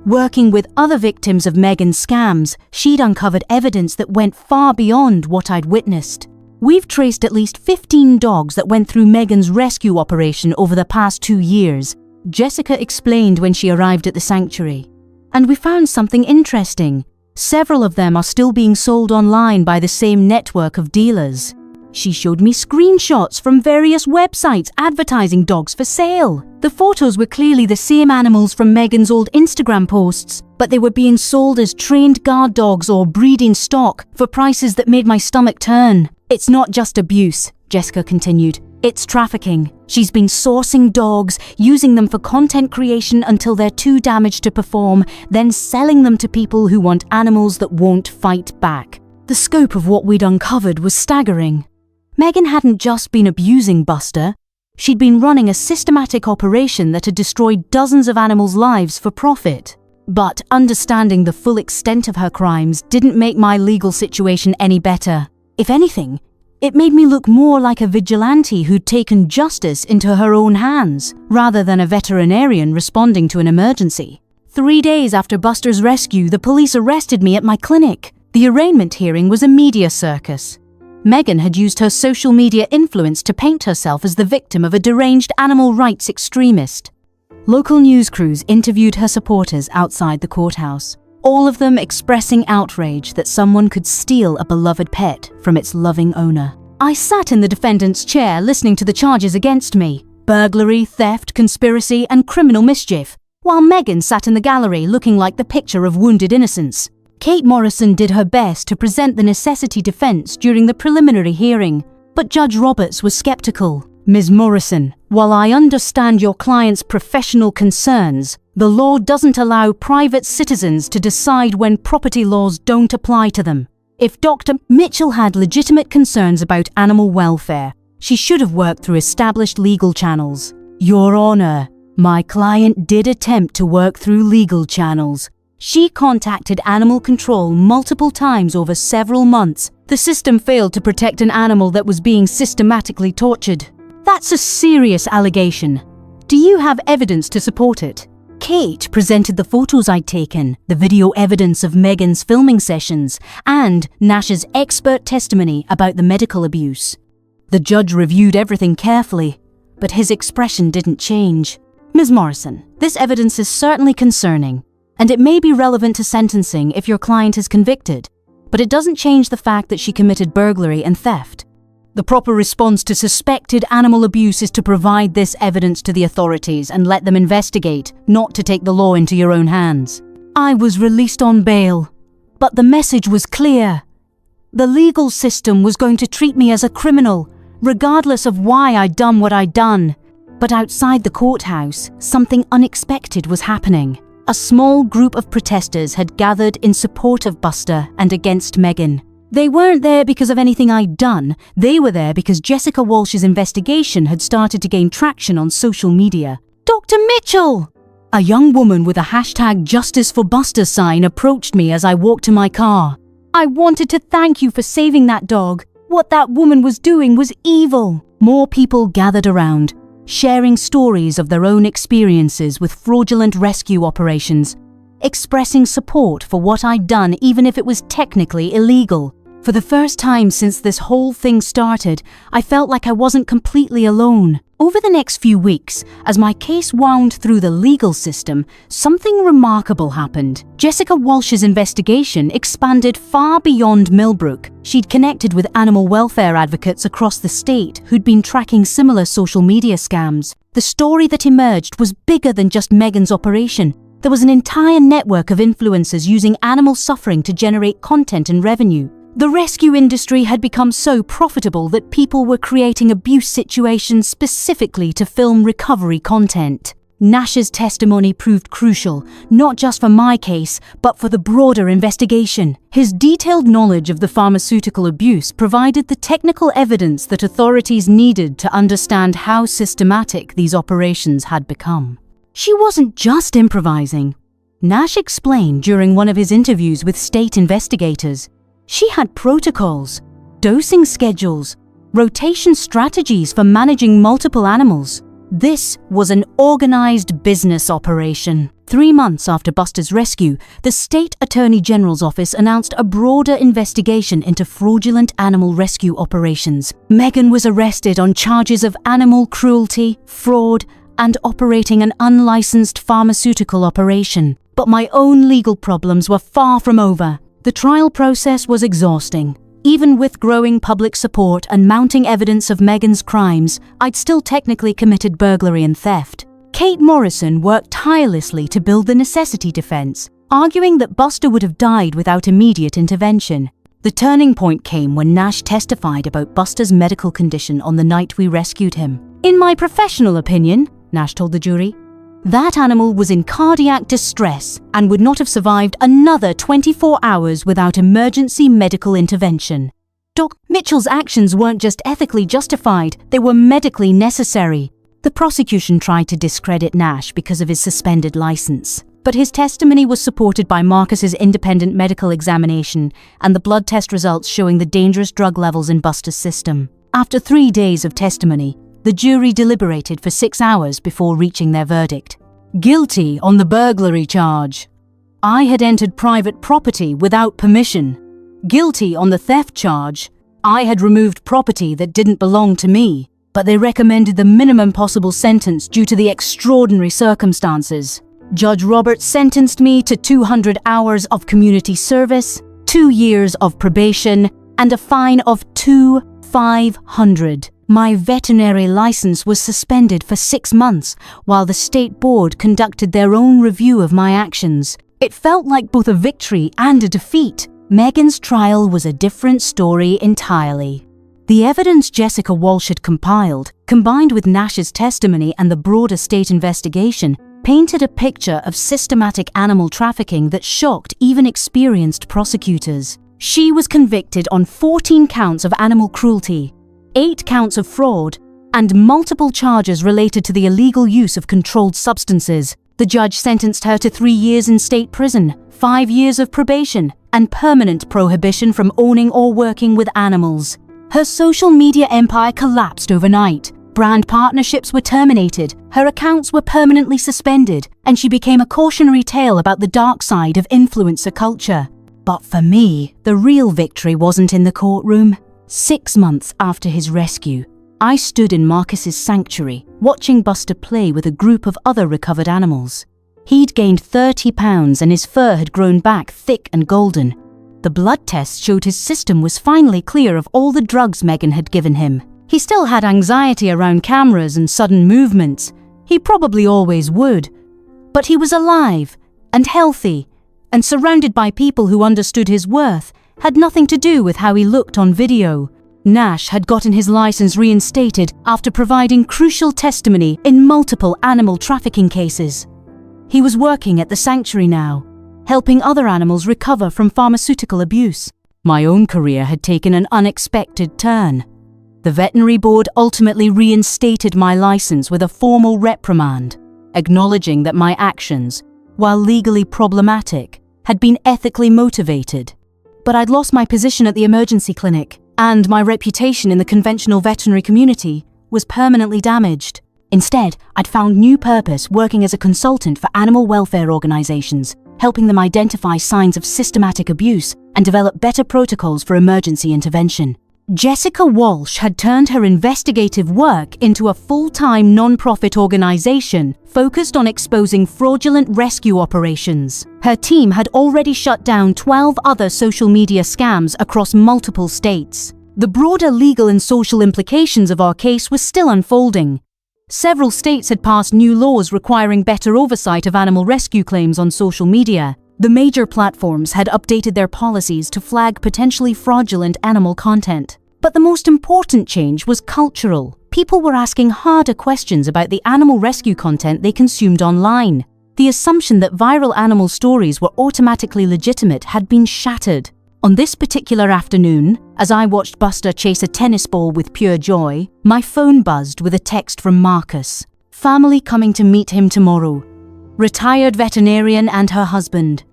Working with other victims of Megan's scams, she'd uncovered evidence that went far beyond what I'd witnessed. We've traced at least 15 dogs that went through Megan's rescue operation over the past 2 years, Jessica explained when she arrived at the sanctuary. And we found something interesting. Several of them are still being sold online by the same network of dealers. She showed me screenshots from various websites advertising dogs for sale. The photos were clearly the same animals from Megan's old Instagram posts, but they were being sold as trained guard dogs or breeding stock for prices that made my stomach turn. "It's not just abuse," Jessica continued. "It's trafficking. She's been sourcing dogs, using them for content creation until they're too damaged to perform, then selling them to people who want animals that won't fight back." The scope of what we'd uncovered was staggering. Megan hadn't just been abusing Buster, she'd been running a systematic operation that had destroyed dozens of animals' lives for profit. But understanding the full extent of her crimes didn't make my legal situation any better. If anything, it made me look more like a vigilante who'd taken justice into her own hands, rather than a veterinarian responding to an emergency. 3 days after Buster's rescue, the police arrested me at my clinic. The arraignment hearing was a media circus. Megan had used her social media influence to paint herself as the victim of a deranged animal rights extremist. Local news crews interviewed her supporters outside the courthouse, all of them expressing outrage that someone could steal a beloved pet from its loving owner. I sat in the defendant's chair listening to the charges against me: burglary, theft, conspiracy, and criminal mischief, while Megan sat in the gallery looking like the picture of wounded innocence. Kate Morrison did her best to present the necessity defense during the preliminary hearing, but Judge Roberts was skeptical. Ms. Morrison, while I understand your client's professional concerns, the law doesn't allow private citizens to decide when property laws don't apply to them. If Dr. Mitchell had legitimate concerns about animal welfare, she should have worked through established legal channels. Your Honor, my client did attempt to work through legal channels. She contacted animal control multiple times over several months. The system failed to protect an animal that was being systematically tortured. That's a serious allegation. Do you have evidence to support it? Kate presented the photos I'd taken, the video evidence of Megan's filming sessions, and Nash's expert testimony about the medical abuse. The judge reviewed everything carefully, but his expression didn't change. Ms. Morrison, this evidence is certainly concerning, and it may be relevant to sentencing if your client is convicted, but it doesn't change the fact that she committed burglary and theft. The proper response to suspected animal abuse is to provide this evidence to the authorities and let them investigate, not to take the law into your own hands. I was released on bail, but the message was clear. The legal system was going to treat me as a criminal, regardless of why I'd done what I'd done. But outside the courthouse, something unexpected was happening. A small group of protesters had gathered in support of Buster and against Megan. They weren't there because of anything I'd done. They were there because Jessica Walsh's investigation had started to gain traction on social media. Dr. Mitchell! A young woman with a #JusticeForBuster sign approached me as I walked to my car. I wanted to thank you for saving that dog. What that woman was doing was evil. More people gathered around, sharing stories of their own experiences with fraudulent rescue operations, expressing support for what I'd done even if it was technically illegal. For the first time since this whole thing started, I felt like I wasn't completely alone. Over the next few weeks, as my case wound through the legal system, something remarkable happened. Jessica Walsh's investigation expanded far beyond Millbrook. She'd connected with animal welfare advocates across the state who'd been tracking similar social media scams. The story that emerged was bigger than just Megan's operation. There was an entire network of influencers using animal suffering to generate content and revenue. The rescue industry had become so profitable that people were creating abuse situations specifically to film recovery content. Nash's testimony proved crucial, not just for my case, but for the broader investigation. His detailed knowledge of the pharmaceutical abuse provided the technical evidence that authorities needed to understand how systematic these operations had become. She wasn't just improvising. Nash explained during one of his interviews with state investigators. She had protocols, dosing schedules, rotation strategies for managing multiple animals. This was an organized business operation. 3 months after Buster's rescue, the State Attorney General's office announced a broader investigation into fraudulent animal rescue operations. Megan was arrested on charges of animal cruelty, fraud, and operating an unlicensed pharmaceutical operation. But my own legal problems were far from over. The trial process was exhausting. Even with growing public support and mounting evidence of Megan's crimes, I'd still technically committed burglary and theft. Kate Morrison worked tirelessly to build the necessity defense, arguing that Buster would have died without immediate intervention. The turning point came when Nash testified about Buster's medical condition on the night we rescued him. In my professional opinion, Nash told the jury, that animal was in cardiac distress and would not have survived another 24 hours without emergency medical intervention. Dr. Mitchell's actions weren't just ethically justified, they were medically necessary. The prosecution tried to discredit Nash because of his suspended license, but his testimony was supported by Marcus's independent medical examination and the blood test results showing the dangerous drug levels in Buster's system. After 3 days of testimony, the jury deliberated for 6 hours before reaching their verdict. Guilty on the burglary charge. I had entered private property without permission. Guilty on the theft charge. I had removed property that didn't belong to me, but they recommended the minimum possible sentence due to the extraordinary circumstances. Judge Roberts sentenced me to 200 hours of community service, 2 years of probation, and a fine of $2,500. My veterinary license was suspended for 6 months while the state board conducted their own review of my actions. It felt like both a victory and a defeat. Megan's trial was a different story entirely. The evidence Jessica Walsh had compiled, combined with Nash's testimony and the broader state investigation, painted a picture of systematic animal trafficking that shocked even experienced prosecutors. She was convicted on 14 counts of animal cruelty, 8 counts of fraud, and multiple charges related to the illegal use of controlled substances. The judge sentenced her to 3 years in state prison, 5 years of probation, and permanent prohibition from owning or working with animals. Her social media empire collapsed overnight. Brand partnerships were terminated, her accounts were permanently suspended, and she became a cautionary tale about the dark side of influencer culture. But for me, the real victory wasn't in the courtroom. 6 months after his rescue, I stood in Marcus's sanctuary, watching Buster play with a group of other recovered animals. He'd gained 30 pounds and his fur had grown back thick and golden. The blood tests showed his system was finally clear of all the drugs Megan had given him. He still had anxiety around cameras and sudden movements. He probably always would. But he was alive and healthy and surrounded by people who understood his worth. Had nothing to do with how he looked on video. Nash had gotten his license reinstated after providing crucial testimony in multiple animal trafficking cases. He was working at the sanctuary now, helping other animals recover from pharmaceutical abuse. My own career had taken an unexpected turn. The veterinary board ultimately reinstated my license with a formal reprimand, acknowledging that my actions, while legally problematic, had been ethically motivated. But I'd lost my position at the emergency clinic, and my reputation in the conventional veterinary community was permanently damaged. Instead, I'd found new purpose working as a consultant for animal welfare organizations, helping them identify signs of systematic abuse and develop better protocols for emergency intervention. Jessica Walsh had turned her investigative work into a full-time non-profit organization focused on exposing fraudulent rescue operations. Her team had already shut down 12 other social media scams across multiple states. The broader legal and social implications of our case were still unfolding. Several states had passed new laws requiring better oversight of animal rescue claims on social media. The major platforms had updated their policies to flag potentially fraudulent animal content. But the most important change was cultural. People were asking harder questions about the animal rescue content they consumed online. The assumption that viral animal stories were automatically legitimate had been shattered. On this particular afternoon, as I watched Buster chase a tennis ball with pure joy, my phone buzzed with a text from Marcus. Family coming to meet him tomorrow. Retired veterinarian and her husband.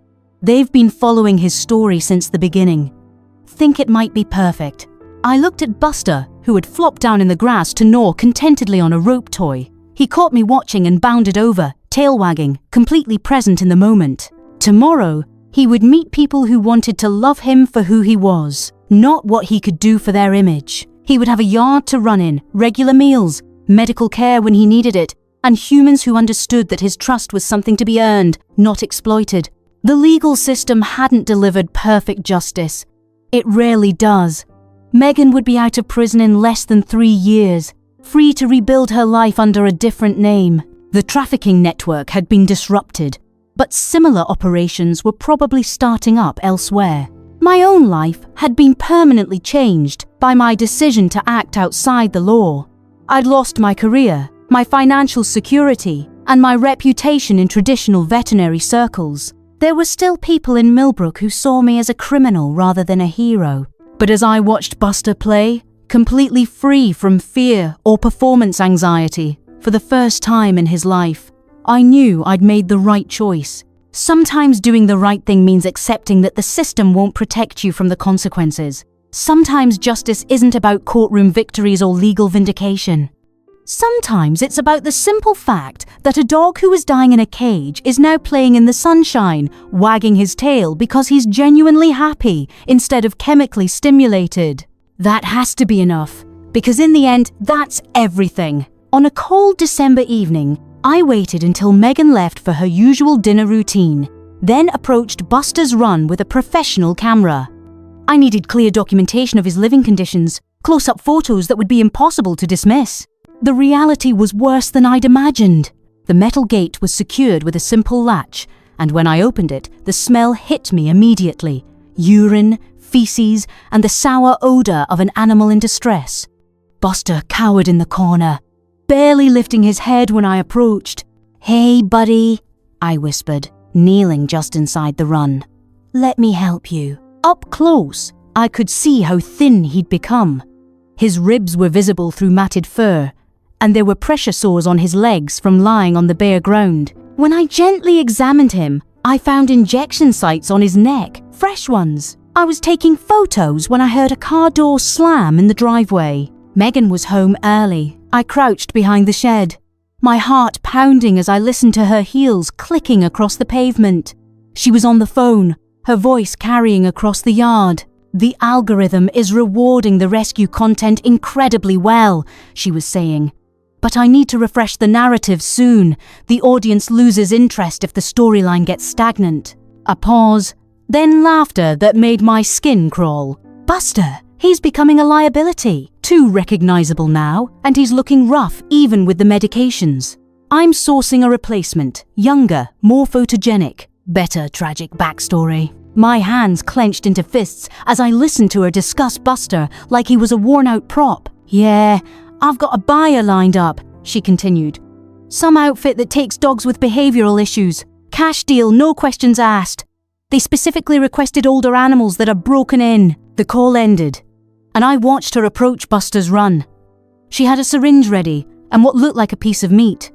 They've been following his story since the beginning. Think it might be perfect. I looked at Buster, who had flopped down in the grass to gnaw contentedly on a rope toy. He caught me watching and bounded over, tail wagging, completely present in the moment. Tomorrow, he would meet people who wanted to love him for who he was, not what he could do for their image. He would have a yard to run in, regular meals, medical care when he needed it, and humans who understood that his trust was something to be earned, not exploited. The legal system hadn't delivered perfect justice. It rarely does. Megan would be out of prison in less than 3 years, free to rebuild her life under a different name. The trafficking network had been disrupted, but similar operations were probably starting up elsewhere. My own life had been permanently changed by my decision to act outside the law. I'd lost my career, my financial security, and my reputation in traditional veterinary circles. There were still people in Millbrook who saw me as a criminal rather than a hero. But as I watched Buster play, completely free from fear or performance anxiety, for the first time in his life, I knew I'd made the right choice. Sometimes doing the right thing means accepting that the system won't protect you from the consequences. Sometimes justice isn't about courtroom victories or legal vindication. Sometimes it's about the simple fact that a dog who was dying in a cage is now playing in the sunshine, wagging his tail because he's genuinely happy instead of chemically stimulated. That has to be enough, because in the end, that's everything. On a cold December evening, I waited until Megan left for her usual dinner routine, then approached Buster's run with a professional camera. I needed clear documentation of his living conditions, close-up photos that would be impossible to dismiss. The reality was worse than I'd imagined. The metal gate was secured with a simple latch, and when I opened it, the smell hit me immediately. Urine, feces, and the sour odour of an animal in distress. Buster cowered in the corner, barely lifting his head when I approached. "Hey, buddy," I whispered, kneeling just inside the run. "Let me help you." Up close, I could see how thin he'd become. His ribs were visible through matted fur, and there were pressure sores on his legs from lying on the bare ground. When I gently examined him, I found injection sites on his neck, fresh ones. I was taking photos when I heard a car door slam in the driveway. Megan was home early. I crouched behind the shed, my heart pounding as I listened to her heels clicking across the pavement. She was on the phone, her voice carrying across the yard. "The algorithm is rewarding the rescue content incredibly well," she was saying. "But I need to refresh the narrative soon. The audience loses interest if the storyline gets stagnant." A pause, then laughter that made my skin crawl. "Buster, he's becoming a liability. Too recognizable now, and he's looking rough even with the medications. I'm sourcing a replacement, younger, more photogenic, better tragic backstory." My hands clenched into fists as I listened to her discuss Buster like he was a worn-out prop. "Yeah, I've got a buyer lined up," she continued. "Some outfit that takes dogs with behavioral issues. Cash deal, no questions asked. They specifically requested older animals that are broken in." The call ended, and I watched her approach Buster's run. She had a syringe ready and what looked like a piece of meat.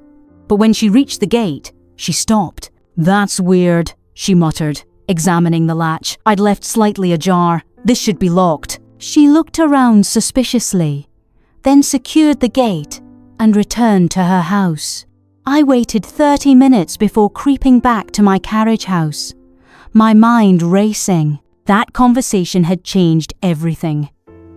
But when she reached the gate, she stopped. "That's weird," she muttered, examining the latch. I'd left slightly ajar. "This should be locked." She looked around suspiciously, then secured the gate and returned to her house. I waited 30 minutes before creeping back to my carriage house, my mind racing. That conversation had changed everything.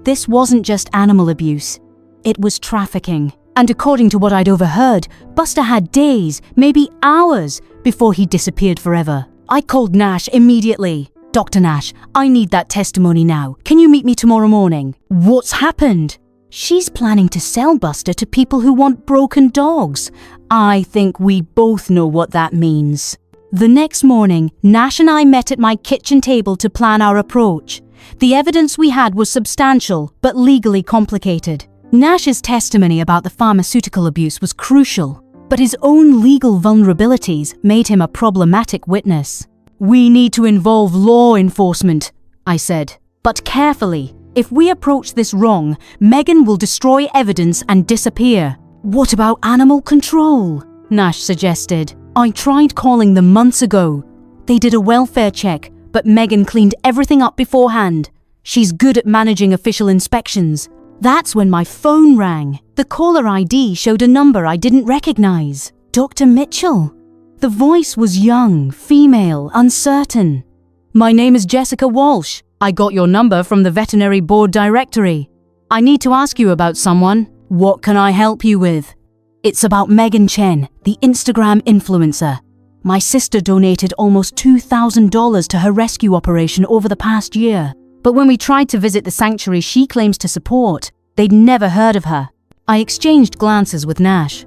This wasn't just animal abuse, it was trafficking. And according to what I'd overheard, Buster had days, maybe hours, before he disappeared forever. I called Nash immediately. "Dr. Nash, I need that testimony now. Can you meet me tomorrow morning?" "What's happened?" "She's planning to sell Buster to people who want broken dogs. I think we both know what that means." The next morning, Nash and I met at my kitchen table to plan our approach. The evidence we had was substantial, but legally complicated. Nash's testimony about the pharmaceutical abuse was crucial, but his own legal vulnerabilities made him a problematic witness. "We need to involve law enforcement," I said. "But carefully. If we approach this wrong, Megan will destroy evidence and disappear." "What about animal control?" Nash suggested. "I tried calling them months ago. They did a welfare check, but Megan cleaned everything up beforehand. She's good at managing official inspections." That's when my phone rang. The caller ID showed a number I didn't recognize. Dr. Mitchell. The voice was young, female, uncertain. "My name is Jessica Walsh. I got your number from the veterinary board directory. I need to ask you about someone. What can I help you with?" "It's about Megan Chen, the Instagram influencer. My sister donated almost $2,000 to her rescue operation over the past year. But when we tried to visit the sanctuary she claims to support, they'd never heard of her." I exchanged glances with Nash.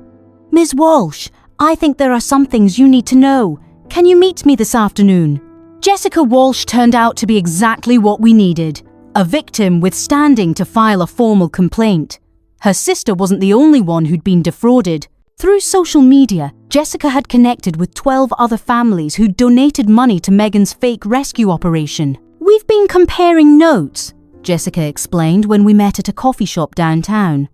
"Ms. Walsh, I think there are some things you need to know. Can you meet me this afternoon?" Jessica Walsh turned out to be exactly what we needed. A victim with standing to file a formal complaint. Her sister wasn't the only one who'd been defrauded. Through social media, Jessica had connected with 12 other families who'd donated money to Megan's fake rescue operation. "We've been comparing notes," Jessica explained when we met at a coffee shop downtown.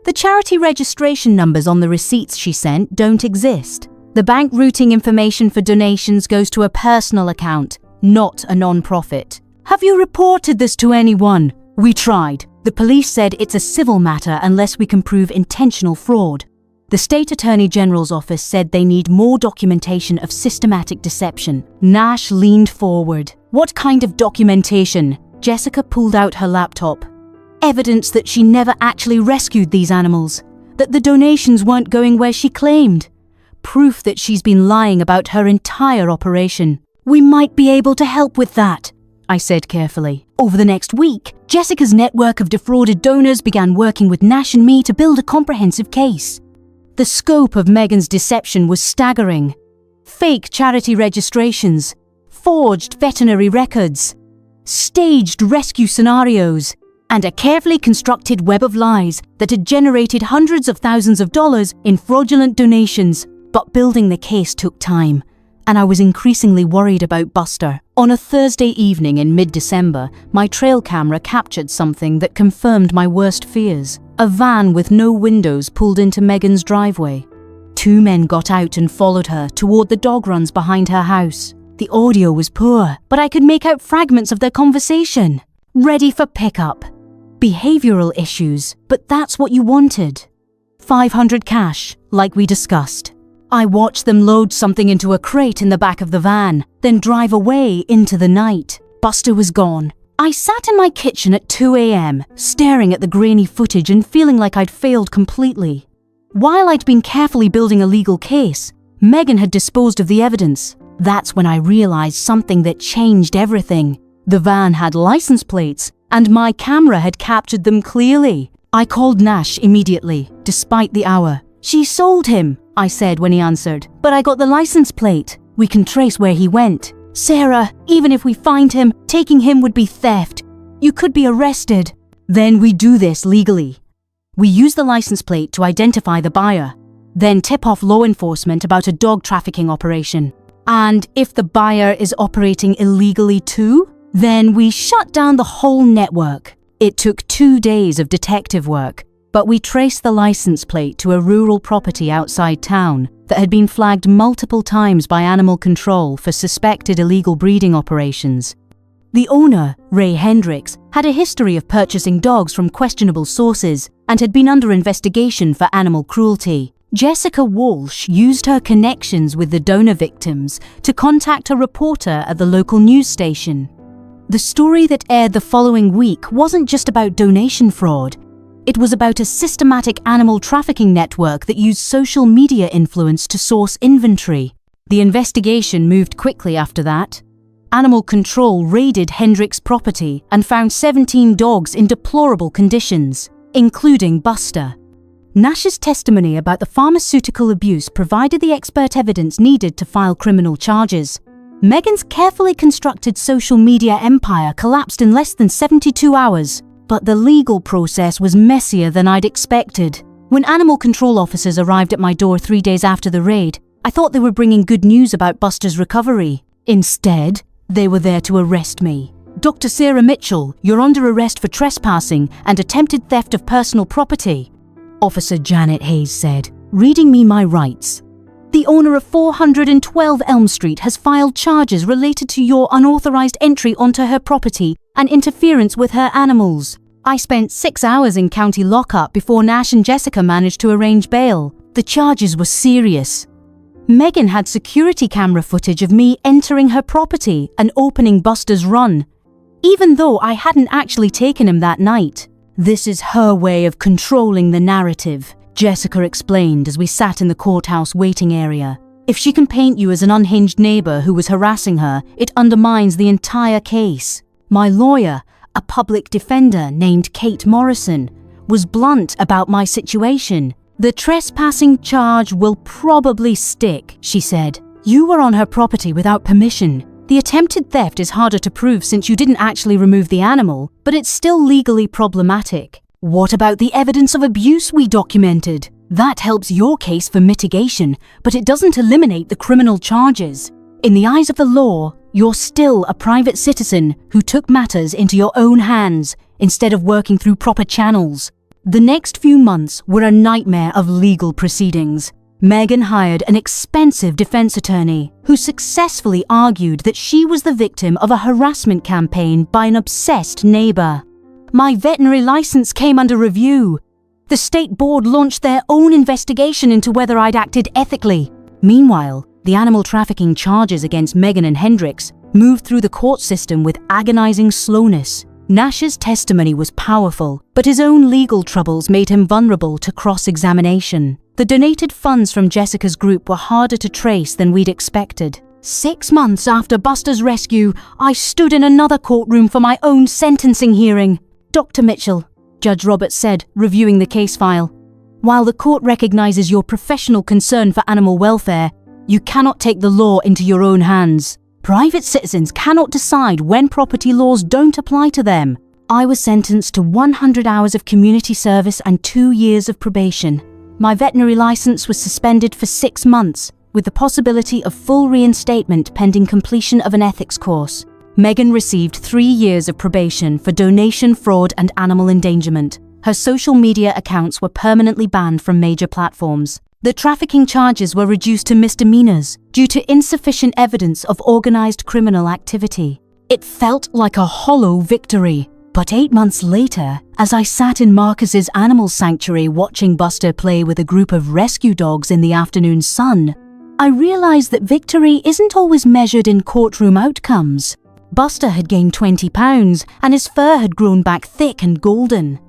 "The charity registration numbers on the receipts she sent don't exist. The bank routing information for donations goes to a personal account, not a non-profit. Have you reported this to anyone?" "We tried. The police said it's a civil matter unless we can prove intentional fraud. The State Attorney General's office said they need more documentation of systematic deception." Nash leaned forward. "What kind of documentation?" Jessica pulled out her laptop. "Evidence that she never actually rescued these animals, that the donations weren't going where she claimed. Proof that she's been lying about her entire operation." "We might be able to help with that," I said carefully. Over the next week, Jessica's network of defrauded donors began working with Nash and me to build a comprehensive case. The scope of Megan's deception was staggering. Fake charity registrations, forged veterinary records, staged rescue scenarios, and a carefully constructed web of lies that had generated hundreds of thousands of dollars in fraudulent donations. But building the case took time, and I was increasingly worried about Buster. On a Thursday evening in mid-December, my trail camera captured something that confirmed my worst fears. A van with no windows pulled into Megan's driveway. 2 men got out and followed her toward the dog runs behind her house. The audio was poor, but I could make out fragments of their conversation. Ready for pickup. Behavioral issues, but that's what you wanted. $500 cash, like we discussed. I watched them load something into a crate in the back of the van, then drive away into the night. Buster was gone. I sat in my kitchen at 2 a.m., staring at the grainy footage and feeling like I'd failed completely. While I'd been carefully building a legal case, Megan had disposed of the evidence. That's when I realized something that changed everything. The van had license plates, and my camera had captured them clearly. I called Nash immediately, despite the hour. "She sold him," I said when he answered, "but I got the license plate. We can trace where he went. Sarah, even if we find him, taking him would be theft. You could be arrested." "Then we do this legally. We use the license plate to identify the buyer, then tip off law enforcement about a dog trafficking operation. And if the buyer is operating illegally too, then we shut down the whole network." It took 2 days of detective work, but we traced the license plate to a rural property outside town that had been flagged multiple times by animal control for suspected illegal breeding operations. The owner, Ray Hendricks, had a history of purchasing dogs from questionable sources and had been under investigation for animal cruelty. Jessica Walsh used her connections with the donor victims to contact a reporter at the local news station. The story that aired the following week wasn't just about donation fraud. It was about a systematic animal trafficking network that used social media influence to source inventory. The investigation moved quickly after that. Animal control raided Hendricks' property and found 17 dogs in deplorable conditions, including Buster. Nash's testimony about the pharmaceutical abuse provided the expert evidence needed to file criminal charges. Megan's carefully constructed social media empire collapsed in less than 72 hours, but the legal process was messier than I'd expected. When animal control officers arrived at my door 3 days after the raid, I thought they were bringing good news about Buster's recovery. Instead, they were there to arrest me. "Dr. Sarah Mitchell, you're under arrest for trespassing and attempted theft of personal property," Officer Janet Hayes said, reading me my rights. "The owner of 412 Elm Street has filed charges related to your unauthorized entry onto her property and interference with her animals." I spent 6 hours in county lockup before Nash and Jessica managed to arrange bail. The charges were serious. Megan had security camera footage of me entering her property and opening Buster's run, even though I hadn't actually taken him that night. "This is her way of controlling the narrative," Jessica explained as we sat in the courthouse waiting area. "If she can paint you as an unhinged neighbor who was harassing her, it undermines the entire case." My lawyer, a public defender named Kate Morrison, was blunt about my situation. "The trespassing charge will probably stick," she said. "You were on her property without permission. The attempted theft is harder to prove since you didn't actually remove the animal, but it's still legally problematic. What about the evidence of abuse we documented? That helps your case for mitigation, but it doesn't eliminate the criminal charges. In the eyes of the law, you're still a private citizen who took matters into your own hands instead of working through proper channels." The next few months were a nightmare of legal proceedings. Megan hired an expensive defense attorney who successfully argued that she was the victim of a harassment campaign by an obsessed neighbor. My veterinary license came under review. The state board launched their own investigation into whether I'd acted ethically. Meanwhile, the animal trafficking charges against Megan and Hendricks moved through the court system with agonizing slowness. Nash's testimony was powerful, but his own legal troubles made him vulnerable to cross-examination. The donated funds from Jessica's group were harder to trace than we'd expected. 6 months after Buster's rescue, I stood in another courtroom for my own sentencing hearing. "Dr. Mitchell," Judge Roberts said, reviewing the case file, "while the court recognizes your professional concern for animal welfare, you cannot take the law into your own hands. Private citizens cannot decide when property laws don't apply to them. I was sentenced to 100 hours of community service and 2 years of probation. My veterinary license was suspended for 6 months, with the possibility of full reinstatement pending completion of an ethics course. Megan received 3 years of probation for donation fraud and animal endangerment. Her social media accounts were permanently banned from major platforms. The trafficking charges were reduced to misdemeanors due to insufficient evidence of organized criminal activity. It felt like a hollow victory. But 8 months later, as I sat in Marcus's animal sanctuary watching Buster play with a group of rescue dogs in the afternoon sun, I realized that victory isn't always measured in courtroom outcomes. Buster had gained 20 pounds and his fur had grown back thick and golden.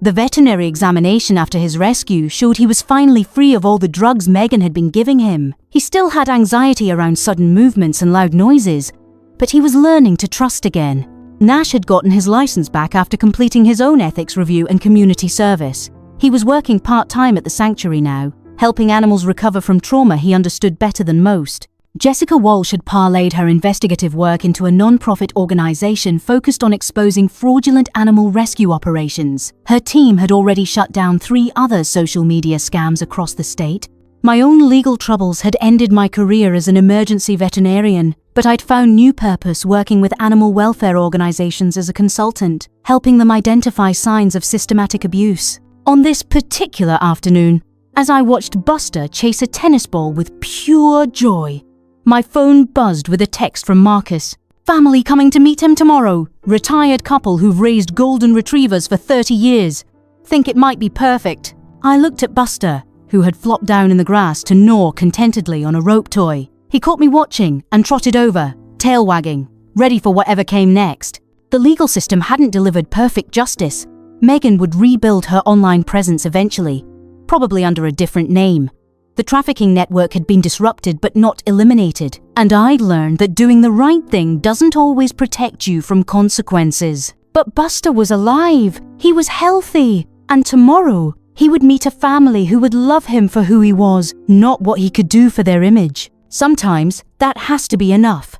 The veterinary examination after his rescue showed he was finally free of all the drugs Megan had been giving him. He still had anxiety around sudden movements and loud noises, but he was learning to trust again. Nash had gotten his license back after completing his own ethics review and community service. He was working part-time at the sanctuary now, helping animals recover from trauma he understood better than most. Jessica Walsh had parlayed her investigative work into a non-profit organization focused on exposing fraudulent animal rescue operations. Her team had already shut down 3 other social media scams across the state. My own legal troubles had ended my career as an emergency veterinarian, but I'd found new purpose working with animal welfare organizations as a consultant, helping them identify signs of systematic abuse. On this particular afternoon, as I watched Buster chase a tennis ball with pure joy, my phone buzzed with a text from Marcus. Family coming to meet him tomorrow. Retired couple who've raised golden retrievers for 30 years. Think it might be perfect. I looked at Buster, who had flopped down in the grass to gnaw contentedly on a rope toy. He caught me watching and trotted over, tail wagging, ready for whatever came next. The legal system hadn't delivered perfect justice. Megan would rebuild her online presence eventually, probably under a different name. The trafficking network had been disrupted but not eliminated, and I'd learned that doing the right thing doesn't always protect you from consequences. But Buster was alive, he was healthy, and tomorrow he would meet a family who would love him for who he was, not what he could do for their image. Sometimes that has to be enough.